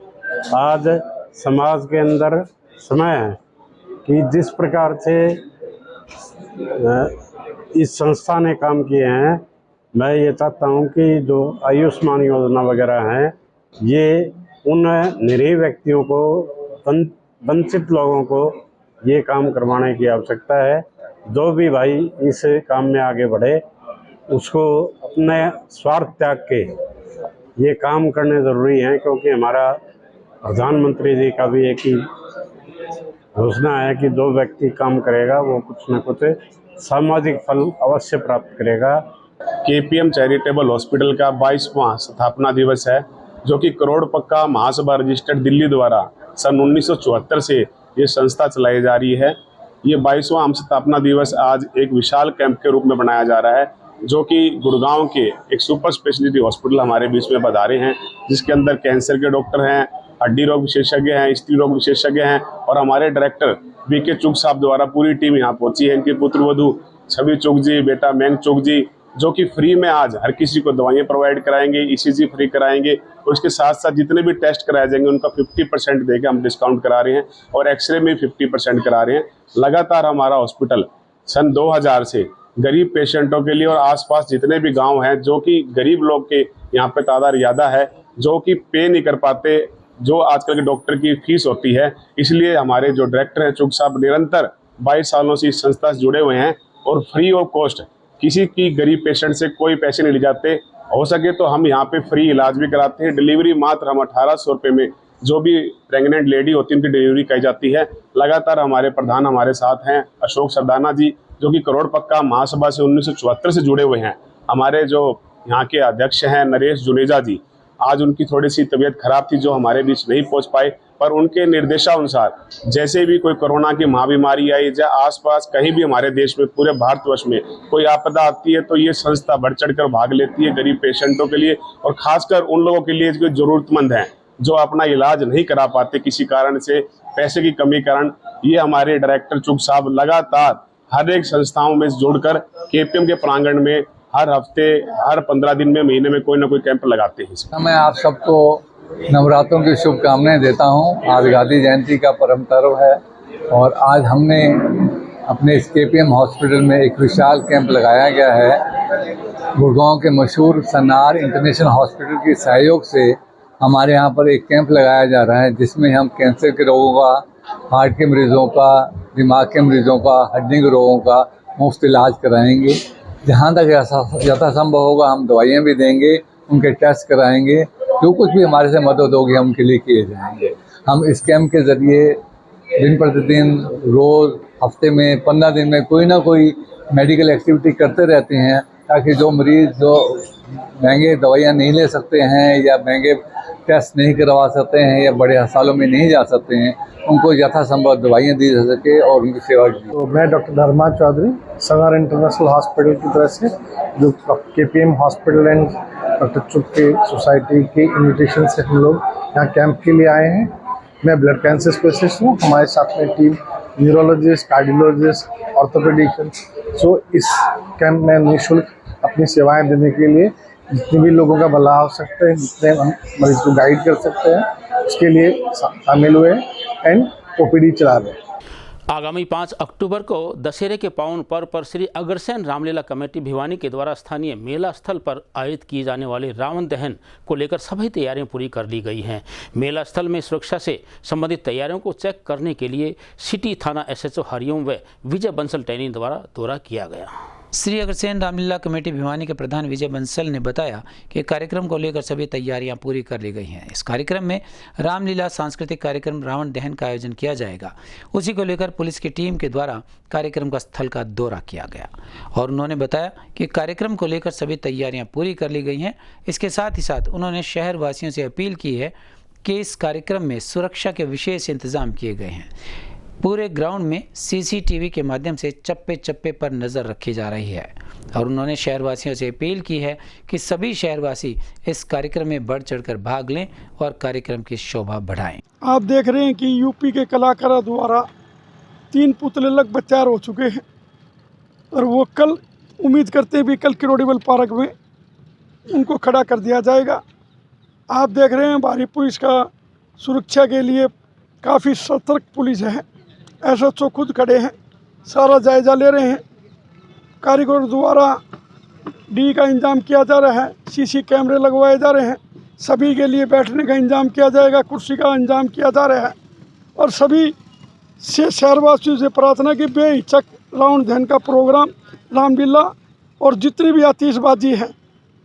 आज समाज के अंदर समय है कि जिस प्रकार से इस संस्था ने काम किए हैं, मैं ये चाहता हूँ कि जो आयुष्मान योजना वगैरह हैं ये उन निरीह व्यक्तियों को, वंचित लोगों को ये काम करवाने की आवश्यकता है। जो भी भाई इस काम में आगे बढ़े उसको अपने स्वार्थ त्याग के ये काम करने ज़रूरी हैं, क्योंकि हमारा प्रधानमंत्री जी का भी एक ही घोषणा है कि जो व्यक्ति काम करेगा वो कुछ न कुछ सामाजिक फल अवश्य प्राप्त करेगा। केपीएम चैरिटेबल हॉस्पिटल का 22वां स्थापना दिवस है, जो कि करोड़ पक्का महासभा रजिस्टर्ड दिल्ली द्वारा सन 1974 से ये संस्था चलाई जा रही है। ये 22वां स्थापना दिवस आज एक विशाल कैंप के रूप में बनाया जा रहा है, जो कि गुड़गांव के एक सुपर स्पेशलिटी हॉस्पिटल हमारे बीच में पधारे हैं, जिसके अंदर कैंसर के डॉक्टर हैं, हड्डी रोग विशेषज्ञ हैं, स्त्री रोग विशेषज्ञ हैं और हमारे डायरेक्टर बीके चुग साहब द्वारा पूरी टीम यहाँ पहुंची है। इनके पुत्र वधू छवि चुग जी, बेटा मैंग चुग जी, जो कि फ्री में आज हर किसी को दवाइयाँ प्रोवाइड कराएंगे, ईसीजी फ्री कराएंगे और उसके साथ साथ जितने भी टेस्ट कराए जाएंगे उनका 50% देके हम डिस्काउंट करा रहे हैं और एक्सरे में 50% करा रहे हैं। लगातार हमारा हॉस्पिटल सन 2000 से गरीब पेशेंटों के लिए और आसपास जितने भी गांव हैं जो कि गरीब लोग के यहाँ पे तादाद ज़्यादा है, जो कि पे नहीं कर पाते, जो आजकल के डॉक्टर की फीस होती है, इसलिए हमारे जो डायरेक्टर हैं चुग साहब निरंतर 22 सालों से इस संस्था से जुड़े हुए हैं और फ्री ऑफ कॉस्ट किसी की गरीब पेशेंट से कोई पैसे नहीं ले जाते। हो सके तो हम यहाँ पे फ्री इलाज भी कराते हैं। डिलीवरी मात्र हम 1800 रुपये में जो भी प्रेग्नेंट लेडी होती है उनकी डिलीवरी की जाती है। लगातार हमारे प्रधान हमारे साथ हैं अशोक सरदाना जी, जो कि करोड़ पक्का महासभा से 1974 से जुड़े हुए हैं। हमारे जो यहाँ के अध्यक्ष हैं नरेश जुनेजा जी, आज उनकी थोड़ी सी तबीयत खराब थी जो हमारे बीच नहीं पहुँच पाए, पर उनके निर्देशानुसार जैसे भी कोई कोरोना की महाबीमारी आई या आसपास कहीं भी हमारे देश में पूरे भारतवर्ष में कोई आपदा आती है तो ये संस्था बढ़ चढ़ कर भाग लेती है गरीब पेशेंटों के लिए और खासकर उन लोगों के लिए जो जरूरतमंद हैं, जो अपना इलाज नहीं करा पाते किसी कारण से, पैसे की कमी कारण। ये हमारे डायरेक्टर चुग साहब लगातार हर एक संस्थाओं में जुड़कर केपीएम के प्रांगण में हर हफ्ते, हर 15 दिन में, महीने में कोई ना कोई कैंप लगाते हैं। मैं आप सबको नवरात्रों की शुभकामनाएं देता हूं। आज गांधी जयंती का परम पर्व है और आज हमने अपने इस केपीएम हॉस्पिटल में एक विशाल कैंप लगाया गया है। गुड़गांव के मशहूर सनार इंटरनेशनल हॉस्पिटल के सहयोग से हमारे यहाँ पर एक कैंप लगाया जा रहा है, जिसमें हम कैंसर के रोगों का, हार्ट के मरीजों का, दिमाग के मरीजों का, हड्डी के रोगों का मुफ्त इलाज कराएंगे। जहाँ तक यथासंभव होगा हम दवाइयाँ भी देंगे, उनके टेस्ट कराएंगे, जो कुछ भी हमारे से मदद होगी हम उनके लिए किए जाएंगे। हम इस कैंप के ज़रिए दिन प्रतिदिन, रोज़, हफ्ते में, 15 दिन में कोई ना कोई मेडिकल एक्टिविटी करते रहते हैं, ताकि जो मरीज़ जो महंगे दवाइयाँ नहीं ले सकते हैं या महंगे टेस्ट नहीं करवा सकते हैं या बड़े अस्पतालों में नहीं जा सकते हैं, उनको यथासंभव दवाइयाँ दी जा सके और उनकी सेवा की। तो मैं डॉक्टर धर्मा चौधरी सनार इंटरनेशनल हॉस्पिटल की तरफ से, जो केपीएम हॉस्पिटल एंड डॉक्टर चुग के सोसाइटी के इन्विटेशन से हम लोग यहाँ कैंप के लिए आए हैं। मैं ब्लड कैंसर स्पेशलिस्ट हूँ। हमारे साथ में टीम न्यूरोलॉजिस्ट, कार्डियोलॉजिस्ट, ऑर्थोपेडिशियन। सो इस कैंप में निःशुल्क अपनी सेवाएं देने के लिए जितने भी लोगों का भला हो सकते हैं, जितने हम मरीज को गाइड कर सकते हैं, उसके लिए शामिल हुए एंड ओपीडी चला रहे हैं। आगामी 5 अक्टूबर को दशहरे के पावन पर्व पर श्री अग्रसेन रामलीला कमेटी भिवानी के द्वारा स्थानीय मेला स्थल पर आयोजित किए जाने वाले रावण दहन को लेकर सभी तैयारियां पूरी कर ली गई हैं। मेला स्थल में सुरक्षा से संबंधित तैयारियों को चेक करने के लिए सिटी थाना SHO हरिओम व विजय बंसल टैनी द्वारा दौरा किया गया। श्री अग्रसेन रामलीला कमेटी भिवानी के प्रधान विजय बंसल ने बताया कि कार्यक्रम को लेकर सभी तैयारियां पूरी कर ली गई हैं। इस कार्यक्रम में रामलीला सांस्कृतिक कार्यक्रम रावण दहन का आयोजन किया जाएगा। उसी को लेकर पुलिस की टीम के द्वारा कार्यक्रम का स्थल का दौरा किया गया और उन्होंने बताया कि कार्यक्रम को लेकर सभी तैयारियां पूरी कर ली गई हैं। इसके साथ ही साथ उन्होंने शहर वासियों से अपील की है कि इस कार्यक्रम में सुरक्षा के विशेष इंतजाम किए गए हैं। पूरे ग्राउंड में CCTV के माध्यम से चप्पे चप्पे पर नज़र रखी जा रही है और उन्होंने शहरवासियों से अपील की है कि सभी शहरवासी इस कार्यक्रम में बढ़ चढ़कर भाग लें और कार्यक्रम की शोभा बढ़ाएं। आप देख रहे हैं कि यूपी के कलाकारों द्वारा 3 पुतले लगभग तैयार हो चुके हैं और वो कल उम्मीद करते हैं भी कल किरोड़ीमल पार्क में उनको खड़ा कर दिया जाएगा। आप देख रहे हैं भारी पुलिस का सुरक्षा के लिए काफ़ी सतर्क पुलिस है। SHO खुद खड़े हैं, सारा जायजा ले रहे हैं। कारीगर द्वारा डी का इंतजाम किया जा रहा है, CC कैमरे लगवाए जा रहे हैं, सभी के लिए बैठने का इंतजाम किया जाएगा, कुर्सी का इंतजाम किया जा रहा है और सभी से शहरवासियों से प्रार्थना की बेहिचक रावण दहन का प्रोग्राम रामलीला और जितनी भी आतिशबाजी है,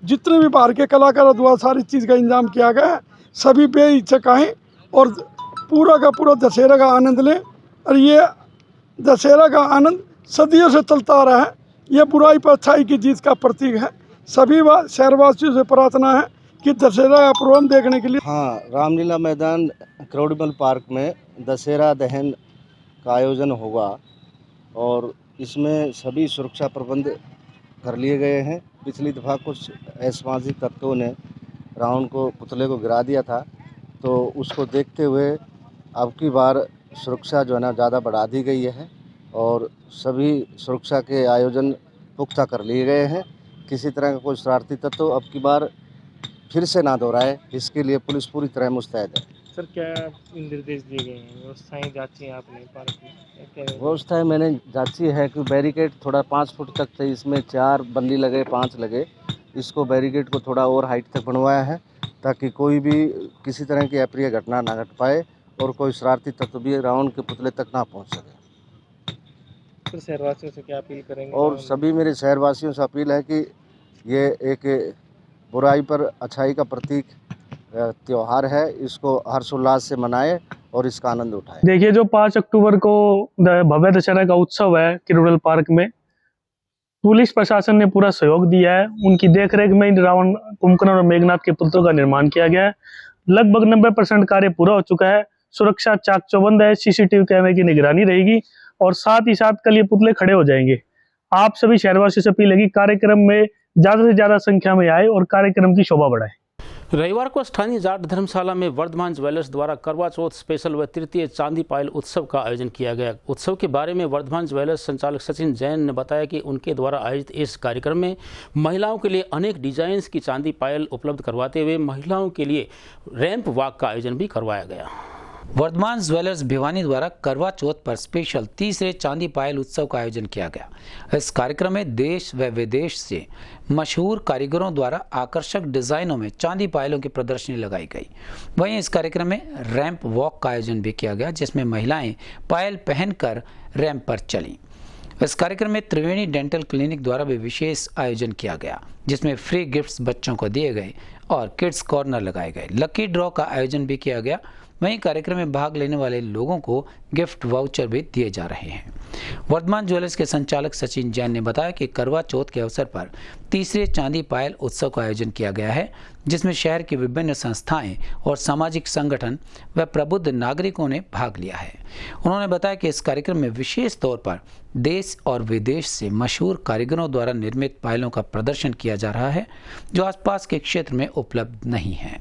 जितने भी बाहर के कलाकारों द्वारा सारी चीज़ का इंतजाम किया गया है, सभी बेहिचक आएँ और पूरा का पूरा दशहरा का आनंद लें। और ये दशहरा का आनंद सदियों से चलता आ रहा है, ये बुराई पर अच्छाई की जीत का प्रतीक है। सभी शहरवासियों से प्रार्थना है कि दशहरा का प्रोग्राम देखने के लिए हाँ, रामलीला मैदान किरोड़ीमल पार्क में दशहरा दहन का आयोजन होगा और इसमें सभी सुरक्षा प्रबंध कर लिए गए हैं। पिछली दफ़ा कुछ असामाजिक तत्वों ने रावण को पुतले को गिरा दिया था, तो उसको देखते हुए अब की बार सुरक्षा जो है ना ज़्यादा बढ़ा दी गई है और सभी सुरक्षा के आयोजन पुख्ता कर लिए गए हैं। किसी तरह का कोई शरारती तत्व अब की बार फिर से ना दोहराए, इसके लिए पुलिस पूरी तरह मुस्तैद है। सर, क्या निर्देश दिए गए हैं? व्यवस्थाएं जांची हैं आपने पार्क में? व्यवस्थाएं मैंने जांची है कि बैरिकेड थोड़ा 5 फुट तक थे, इसमें 4 बल्ली लगे, 5 लगे। इसको बैरिकेड को थोड़ा और हाइट तक बनवाया है ताकि कोई भी किसी तरह की अप्रिय घटना ना घट पाए और कोई शरारती तत्व भी रावण के पुतले तक ना पहुंच सके। फिर शहरवासियों से क्या अपील करेंगे? और सभी मेरे शहरवासियों से अपील है कि ये एक बुराई पर अच्छाई का प्रतीक त्यौहार है, इसको हर्षोल्लास से मनाएं और इसका आनंद उठाएं। देखिए, जो 5 अक्टूबर को भव्य दशहरा का उत्सव है किरोड़ीमल पार्क में, पुलिस प्रशासन ने पूरा सहयोग दिया है। उनकी देखरेख में रावण, कुंभकर्ण और मेघनाथ के पुतलों का निर्माण किया गया है। लगभग 90% कार्य पूरा हो चुका है। सुरक्षा चाक चौबंद है, CCTV कैमरे की निगरानी रहेगी और साथ ही साथ कल ये पुतले खड़े हो जाएंगे। आप सभी शहरवासियों से अपील है कि कार्यक्रम में ज्यादा से ज्यादा संख्या में आए और कार्यक्रम की शोभा बढ़ाए। रविवार को स्थानीय जाट धर्मशाला में वर्धमान ज्वेलर्स द्वारा करवा चौथ स्पेशल व तृतीय चांदी पायल उत्सव का आयोजन किया गया। उत्सव के बारे में वर्धमान ज्वेलर्स संचालक सचिन जैन ने बताया कि उनके द्वारा आयोजित इस कार्यक्रम में महिलाओं के लिए अनेक डिजाइन्स की चांदी पायल उपलब्ध करवाते हुए महिलाओं के लिए रैंप वॉक का आयोजन भी करवाया गया। वर्धमान ज्वेलर्स भिवानी द्वारा करवा चौथ पर स्पेशल तीसरे चांदी पायल उत्सव का आयोजन किया गया। इस कार्यक्रम में देश व विदेश से मशहूर कारीगरों द्वारा आकर्षक डिजाइनों में चांदी पायलों की प्रदर्शनी लगाई गई। वहीं इस कार्यक्रम में रैंप वॉक का आयोजन भी किया गया, जिसमें महिलाएं पायल पहनकर रैंप पर चलीं। इस कार्यक्रम में त्रिवेणी डेंटल क्लिनिक द्वारा भी विशेष आयोजन किया गया, जिसमें फ्री गिफ्ट्स बच्चों को दिए गए और किड्स कॉर्नर लगाए गए। लकी ड्रॉ का आयोजन भी किया गया। वहीं कार्यक्रम में भाग लेने वाले लोगों को गिफ्ट वाउचर भी दिए जा रहे हैं। वर्धमान ज्वेलर्स के संचालक सचिन जैन ने बताया कि करवा चौथ के अवसर पर तीसरे चांदी पायल उत्सव का आयोजन किया गया है, जिसमें शहर की विभिन्न संस्थाएं और सामाजिक संगठन व प्रबुद्ध नागरिकों ने भाग लिया है। उन्होंने बताया कि इस कार्यक्रम में विशेष तौर पर देश और विदेश से मशहूर कारीगरों द्वारा निर्मित पायलों का प्रदर्शन किया जा रहा है, जो आसपास के क्षेत्र में उपलब्ध नहीं है।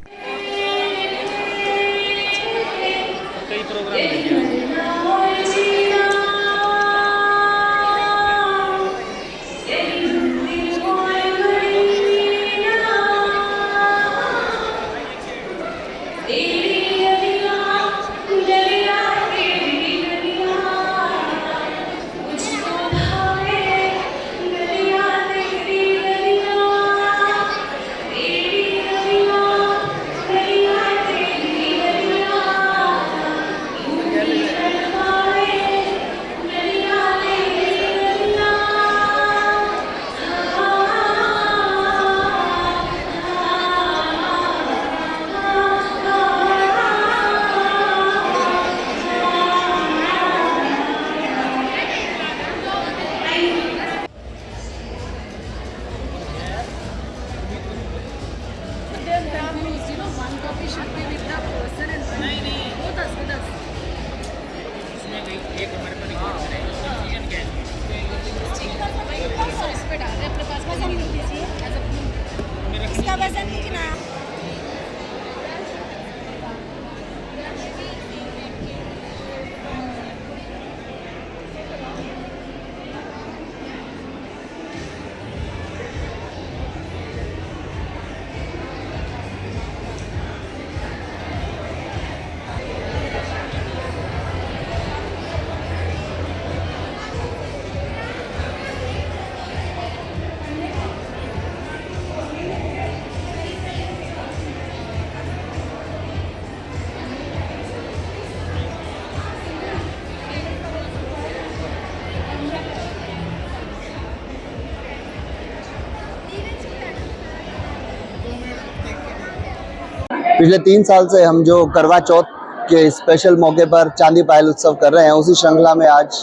पिछले 3 साल से हम जो करवा चौथ के स्पेशल मौके पर चांदी पायल उत्सव कर रहे हैं, उसी श्रृंखला में आज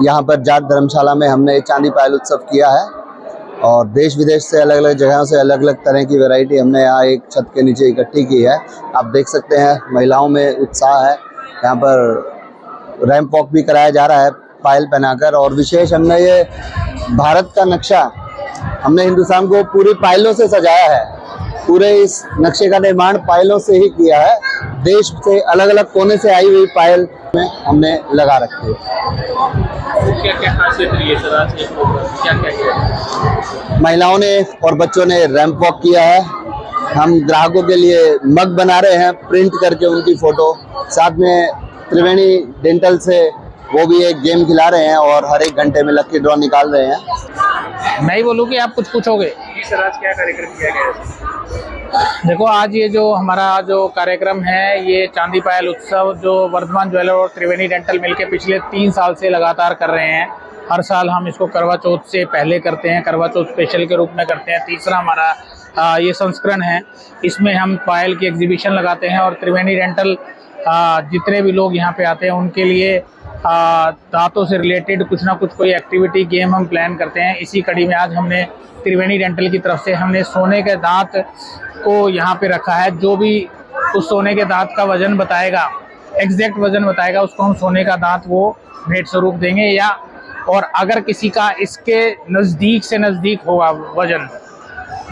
यहाँ पर जाट धर्मशाला में हमने चांदी पायल उत्सव किया है और देश विदेश से अलग अलग जगहों से अलग अलग तरह की वैरायटी हमने यहाँ एक छत के नीचे इकट्ठी की है। आप देख सकते हैं महिलाओं में उत्साह है। यहाँ पर रैंप वॉक भी कराया जा रहा है पायल पहनाकर, और विशेष हमने ये भारत का नक्शा, हमने हिंदुस्तान को पूरी पायलों से सजाया है। पूरे इस नक्शे का निर्माण पायलों से ही किया है। देश से अलग अलग कोने से आई हुई पायल में हमने लगा रखी है। क्या खासियत रही है सर आज के प्रोग्राम? क्या किया? महिलाओं ने और बच्चों ने रैंप वॉक किया है। हम ग्राहकों के लिए मग बना रहे हैं प्रिंट करके उनकी फोटो, साथ में त्रिवेणी डेंटल से वो भी एक गेम खिला रहे हैं और हर एक घंटे में लकी ड्रॉ निकाल रहे हैं। मैं ही बोलूँ कि आप कुछ पूछोगे? सर आज क्या कार्यक्रम किया गया? देखो, आज ये जो हमारा जो कार्यक्रम है, ये चांदी पायल उत्सव जो वर्धमान ज्वेलर और त्रिवेणी डेंटल मिलके पिछले 3 साल से लगातार कर रहे हैं। हर साल हम इसको करवा चौथ से पहले करते हैं, करवा चौथ स्पेशल के रूप में करते हैं। तीसरा हमारा ये संस्करण है। इसमें हम पायल की एग्जीबिशन लगाते हैं और त्रिवेणी डेंटल जितने भी लोग यहाँ पे आते हैं उनके लिए दांतों से रिलेटेड कुछ ना कुछ कोई एक्टिविटी गेम हम प्लान करते हैं। इसी कड़ी में आज हमने त्रिवेणी डेंटल की तरफ से हमने सोने के दांत को यहाँ पे रखा है। जो भी उस सोने के दांत का वजन बताएगा, एग्जैक्ट वजन बताएगा, उसको हम सोने का दांत वो भेंट स्वरूप देंगे। या और अगर किसी का इसके नज़दीक से नज़दीक होगा वजन,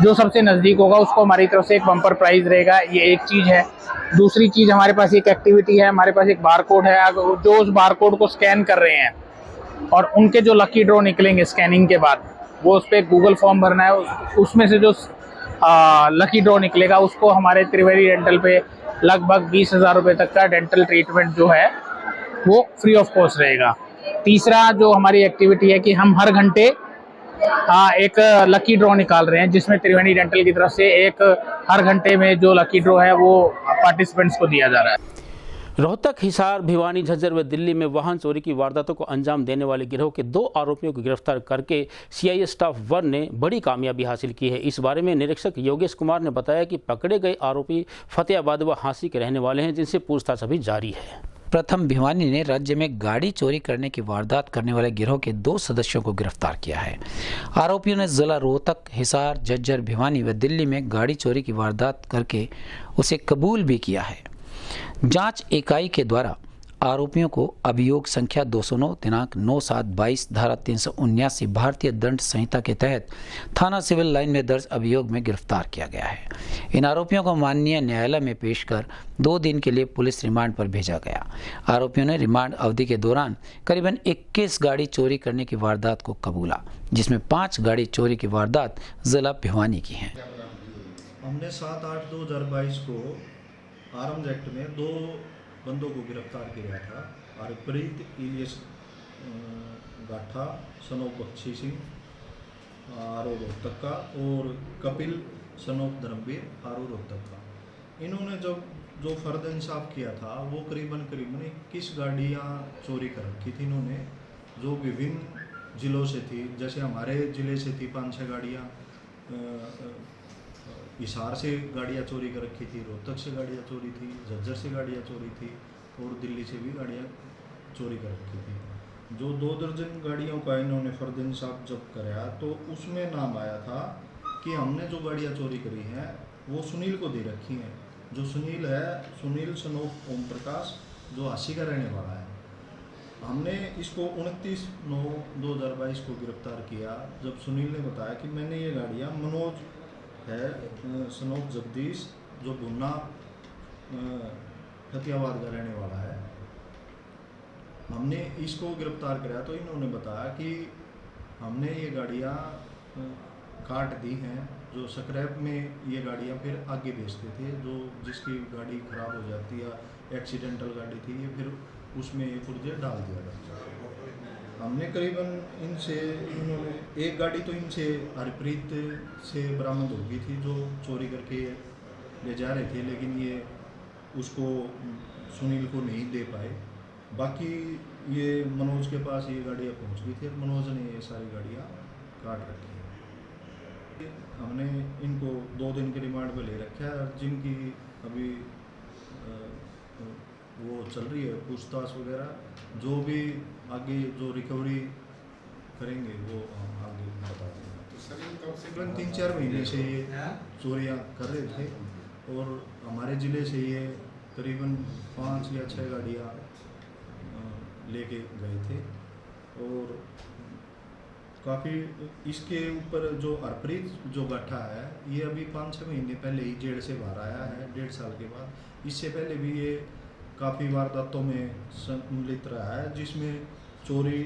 जो सबसे नज़दीक होगा, उसको हमारी तरफ से एक बम्पर प्राइज़ रहेगा। ये एक चीज़ है। दूसरी चीज़, हमारे पास एक एक्टिविटी है, हमारे पास एक बारकोड है। अगर जो उस बारकोड को स्कैन कर रहे हैं और उनके जो लकी ड्रॉ निकलेंगे स्कैनिंग के बाद, वो उस पर गूगल फॉर्म भरना है। उसमें से जो लकी ड्रॉ निकलेगा उसको हमारे त्रिवेणी डेंटल पे लगभग 20,000 रुपये तक का डेंटल ट्रीटमेंट जो है वो फ्री ऑफ कॉस्ट रहेगा। तीसरा जो हमारी एक्टिविटी है कि हम हर घंटे एक लकी ड्रॉ निकाल रहे हैं, जिसमें त्रिवेणी डेंटल की तरफ से एक हर घंटे में जो लकी ड्रॉ है वो पार्टिसिपेंट्स को दिया जा रहा है। रोहतक, हिसार, भिवानी, झज्जर व दिल्ली में वाहन चोरी की वारदातों को अंजाम देने वाले गिरोह के 2 आरोपियों को गिरफ्तार करके सीआईए स्टाफ 1 ने बड़ी कामयाबी हासिल की है। इस बारे में निरीक्षक योगेश कुमार ने बताया कि पकड़े गए आरोपी फतेहाबाद व हांसी के रहने वाले हैं, जिनसे पूछताछ अभी जारी है। प्रथम भिवानी ने राज्य में गाड़ी चोरी करने की वारदात करने वाले गिरोह के 2 सदस्यों को गिरफ्तार किया है। आरोपियों ने जिला रोहतक, हिसार, झज्जर, भिवानी व दिल्ली में गाड़ी चोरी की वारदात करके उसे कबूल भी किया है। जांच इकाई के द्वारा आरोपियों को अभियोग संख्या 209 दिनांक 9/7/22 धारा 379 भारतीय दंड संहिता के तहत थाना सिविल लाइन में दर्ज अभियोग में गिरफ्तार किया गया है। इन आरोपियों को माननीय न्यायालय में पेश कर 2 दिन के लिए पुलिस रिमांड पर भेजा गया। आरोपियों ने रिमांड अवधि के दौरान करीबन 21 गाड़ी चोरी करने की वारदात को कबूला, जिसमें 5 गाड़ी चोरी की वारदात जिला भिवानी की है। हमने 7/8/2022 को आर्म्स एक्ट में 2 बंदों को गिरफ्तार किया था। हरप्रीत इलियस गाठा सनोफ बख्शी सिंह आरो रोहतक का और कपिल सनोफ धर्मवीर आरो रोहतक का। इन्होंने जो फर्द इंसाफ किया था वो करीबन 21 गाड़ियाँ चोरी कर रखी थी इन्होंने, जो विभिन्न ज़िलों से थी। जैसे हमारे ज़िले से थी 5-6 गाड़ियाँ, हिसार से गाड़ियाँ चोरी कर रखी थी, रोहतक से गाड़ियाँ चोरी थी, झज्जर से गाड़ियाँ चोरी थी और दिल्ली से भी गाड़ियाँ चोरी कर रखी थी। जो 2 दर्जन गाड़ियों का इन्होंने फर्द इंसाफ जब्त कराया तो उसमें नाम आया था कि हमने जो गाड़ियाँ चोरी करी हैं वो सुनील को दे रखी हैं। जो सुनील है, सुनील सनोफ ओम प्रकाश, जो हांसी का रहने वाला है। हमने इसको 29/9/2022 को गिरफ्तार किया, जब सुनील ने बताया कि मैंने ये गाड़ियाँ मनोज है सनोफ जगदीश, जो भुन्ना फतेहाबाद का रहने वाला है, हमने इसको गिरफ्तार कराया तो इन्होंने बताया कि हमने ये गाड़ियाँ काट दी हैं। जो स्क्रैप में ये गाड़ियाँ फिर आगे बेचते थे, जो जिसकी गाड़ी ख़राब हो जाती या एक्सीडेंटल गाड़ी थी, ये फिर उसमें ये पुर्जे डाल दिया जाता है। हमने करीबन इन्होंने एक गाड़ी तो इनसे हरप्रीत से बरामद हो गई थी, जो चोरी करके ले जा रहे थे, लेकिन ये उसको सुनील को नहीं दे पाए। बाकी ये मनोज के पास ये गाड़ियाँ पहुंच गई थी, मनोज ने ये सारी गाड़ियाँ काट रखी है। हमने इनको 2 दिन के रिमांड पे ले रखा है, जिनकी अभी वो चल रही है पूछताछ वगैरह, जो भी आगे जो रिकवरी करेंगे वो हम आगे बता देंगे। तो सर कम से कम 3-4 महीने से ये चोरियाँ कर रहे थे और हमारे ज़िले से ये करीबन 5 या 6 गाड़ियाँ लेके गए थे और काफ़ी इसके ऊपर जो हरप्रीत जो गट्ठा है ये अभी 5-6 महीने पहले ही जेल से बाहर आया है, 1.5 साल के बाद। इससे पहले भी ये काफ़ी वारदातों में सम्मिलित रहा है, जिसमें चोरी,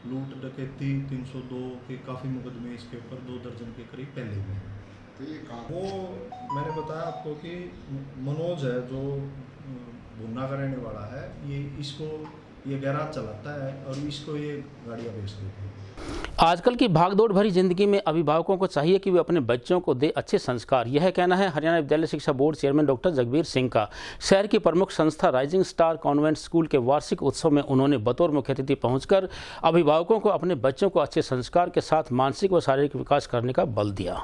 लूट, डकैती 302 के काफ़ी मुकदमे इसके ऊपर 2 दर्जन के करीब पहले भी हैं। तो ये वो मैंने बताया आपको कि मनोज है जो भुन्ना का रहने वाला है, ये गैराज चलाता है और इसको ये गाड़ियाँ बेच देते हैं। आजकल की भागदौड़ भरी जिंदगी में अभिभावकों को चाहिए कि वे अपने बच्चों को दे अच्छे संस्कार। यह कहना है हरियाणा विद्यालय शिक्षा board chairman doctor Jagbir Singh का। शहर की प्रमुख संस्था राइजिंग स्टार कॉन्वेंट स्कूल के वार्षिक उत्सव में उन्होंने बतौर मुख्य अतिथि पहुंचकर अभिभावकों को अपने बच्चों को अच्छे संस्कार के साथ मानसिक व शारीरिक विकास करने का बल दिया।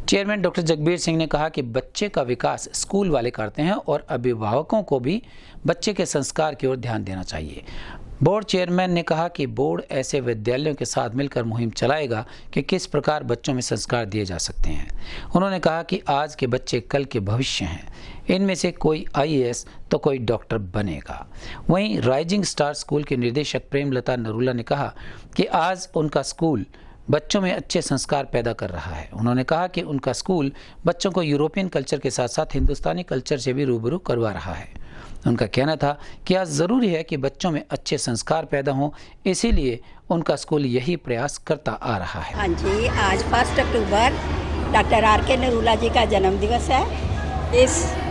चेयरमैन डॉक्टर जगबीर सिंह ने कहा कि बच्चे का विकास स्कूल वाले करते हैं और अभिभावकों को भी बच्चे के संस्कार की ओर ध्यान देना चाहिए। बोर्ड चेयरमैन ने कहा कि बोर्ड ऐसे विद्यालयों के साथ मिलकर मुहिम चलाएगा कि किस प्रकार बच्चों में संस्कार दिए जा सकते हैं। उन्होंने कहा कि आज के बच्चे कल के भविष्य हैं, इनमें से कोई IAS तो कोई डॉक्टर बनेगा। वहीं राइजिंग स्टार स्कूल के निदेशक प्रेमलता नरूला ने कहा कि आज उनका स्कूल बच्चों में अच्छे संस्कार पैदा कर रहा है। उन्होंने कहा कि उनका स्कूल बच्चों को यूरोपियन कल्चर के साथ साथ हिंदुस्तानी कल्चर से भी रूबरू करवा रहा है। उनका कहना था कि आज ज़रूरी है कि बच्चों में अच्छे संस्कार पैदा हों, इसीलिए उनका स्कूल यही प्रयास करता आ रहा है। हाँ जी, आज 1 अक्टूबर डॉक्टर RK नरूला जी का जन्म दिवस है।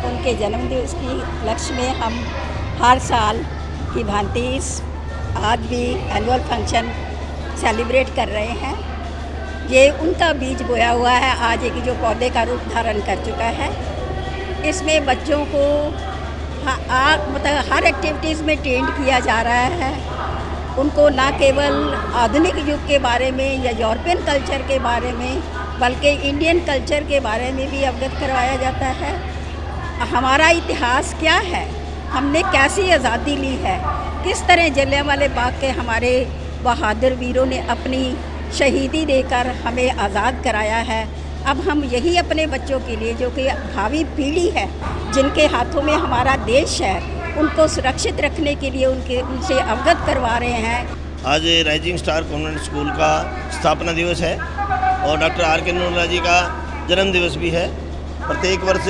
उनके जन्म दिवस की लक्ष्य में हम हर साल की भांति आज भी एनुअल फंक्शन सेलिब्रेट कर रहे हैं। ये उनका बीज बोया हुआ है, आज एक जो पौधे का रूप धारण कर चुका है। इसमें बच्चों को मतलब हर एक्टिविटीज़ में ट्रेंड किया जा रहा है। उनको ना केवल आधुनिक युग के बारे में या यूरोपियन कल्चर के बारे में बल्कि इंडियन कल्चर के बारे में भी अवगत करवाया जाता है। हमारा इतिहास क्या है, हमने कैसी आज़ादी ली है, किस तरह जलियांवाला बाग के हमारे बहादुर वीरों ने अपनी शहीदी देकर हमें आज़ाद कराया है। अब हम यही अपने बच्चों के लिए, जो कि भावी पीढ़ी है, जिनके हाथों में हमारा देश है, उनको सुरक्षित रखने के लिए उनसे अवगत करवा रहे हैं। आज राइजिंग स्टार कॉन्वेंट स्कूल का स्थापना दिवस है और डॉक्टर RK नरूला जी का जन्म दिवस भी है। प्रत्येक वर्ष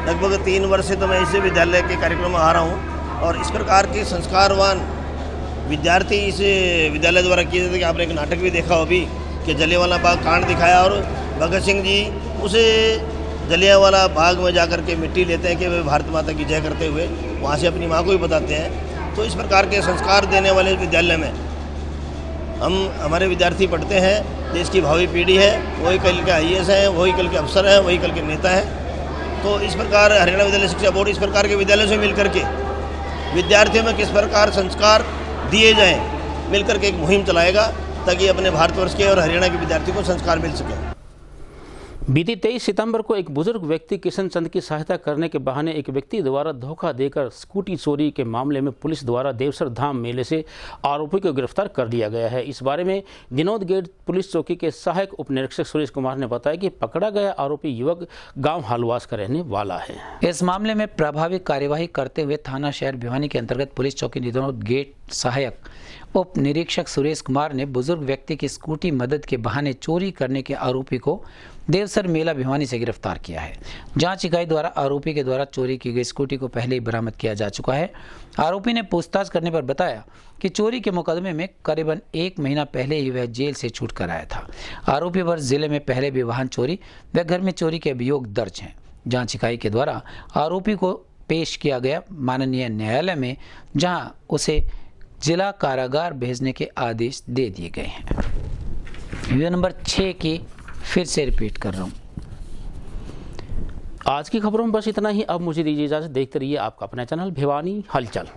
लगभग 3 वर्ष से तो मैं इस विद्यालय के कार्यक्रम में आ रहा हूँ और इस प्रकार के संस्कारवान विद्यार्थी इस विद्यालय द्वारा किए जाते हैं। कि आपने एक नाटक भी देखा हो अभी कि जलियांवाला बाग कांड दिखाया और भगत सिंह जी उस जलियांवाला बाग में जाकर के मिट्टी लेते हैं कि वे भारत माता की जय करते हुए वहाँ से अपनी माँ को भी बताते हैं। तो इस प्रकार के संस्कार देने वाले विद्यालय में हमारे विद्यार्थी पढ़ते हैं। देश की भावी पीढ़ी है, वही कल के IAS हैं, वही कल के अफसर हैं, वही कल के नेता हैं। तो इस प्रकार हरियाणा विद्यालय शिक्षा बोर्ड इस प्रकार के विद्यालयों से मिलकर के विद्यार्थियों में किस प्रकार संस्कार दिए जाएं, मिलकर के एक मुहिम चलाएगा ताकि अपने भारतवर्ष के और हरियाणा के विद्यार्थियों को संस्कार मिल सके। बीती 23 सितंबर को एक बुजुर्ग व्यक्ति किशन चंद की सहायता करने के बहाने एक व्यक्ति द्वारा धोखा देकर स्कूटी चोरी के मामले में पुलिस द्वारा देवसर धाम मेले से आरोपी को गिरफ्तार कर लिया गया है। इस बारे में विनोद गेट पुलिस चौकी के सहायक उप निरीक्षक सुरेश कुमार ने बताया कि पकड़ा गया आरोपी युवक गांव हालवास का रहने वाला है। इस मामले में प्रभावी कार्यवाही करते हुए थाना शहर भिवानी के अंतर्गत पुलिस चौकी विनोद गेट सहायक उप निरीक्षक सुरेश कुमार ने बुजुर्ग व्यक्ति की स्कूटी मदद के बहाने चोरी करने के आरोपी को देवसर मेला भिवानी से गिरफ्तार किया है। जांच इकाई द्वारा आरोपी के द्वारा चोरी की गई स्कूटी को पहले ही बरामद किया जा चुका है। आरोपी ने पूछताछ करने पर बताया कि चोरी के मुकदमे में करीबन 1 महीना पहले ही वह जेल से छूट कर आया था। आरोपी पर जिले में पहले भी वाहन चोरी व घर में चोरी के अभियोग दर्ज हैं। जाँच इकाई के द्वारा आरोपी को पेश किया गया माननीय न्यायालय में, जहाँ उसे जिला कारागार भेजने के आदेश दे दिए गए हैं। वीडियो नंबर 6 की फिर से रिपीट कर रहा हूँ। आज की खबरों में बस इतना ही। अब मुझे दीजिए इजाज़त। देखते रहिए आपका अपना चैनल भिवानी हलचल।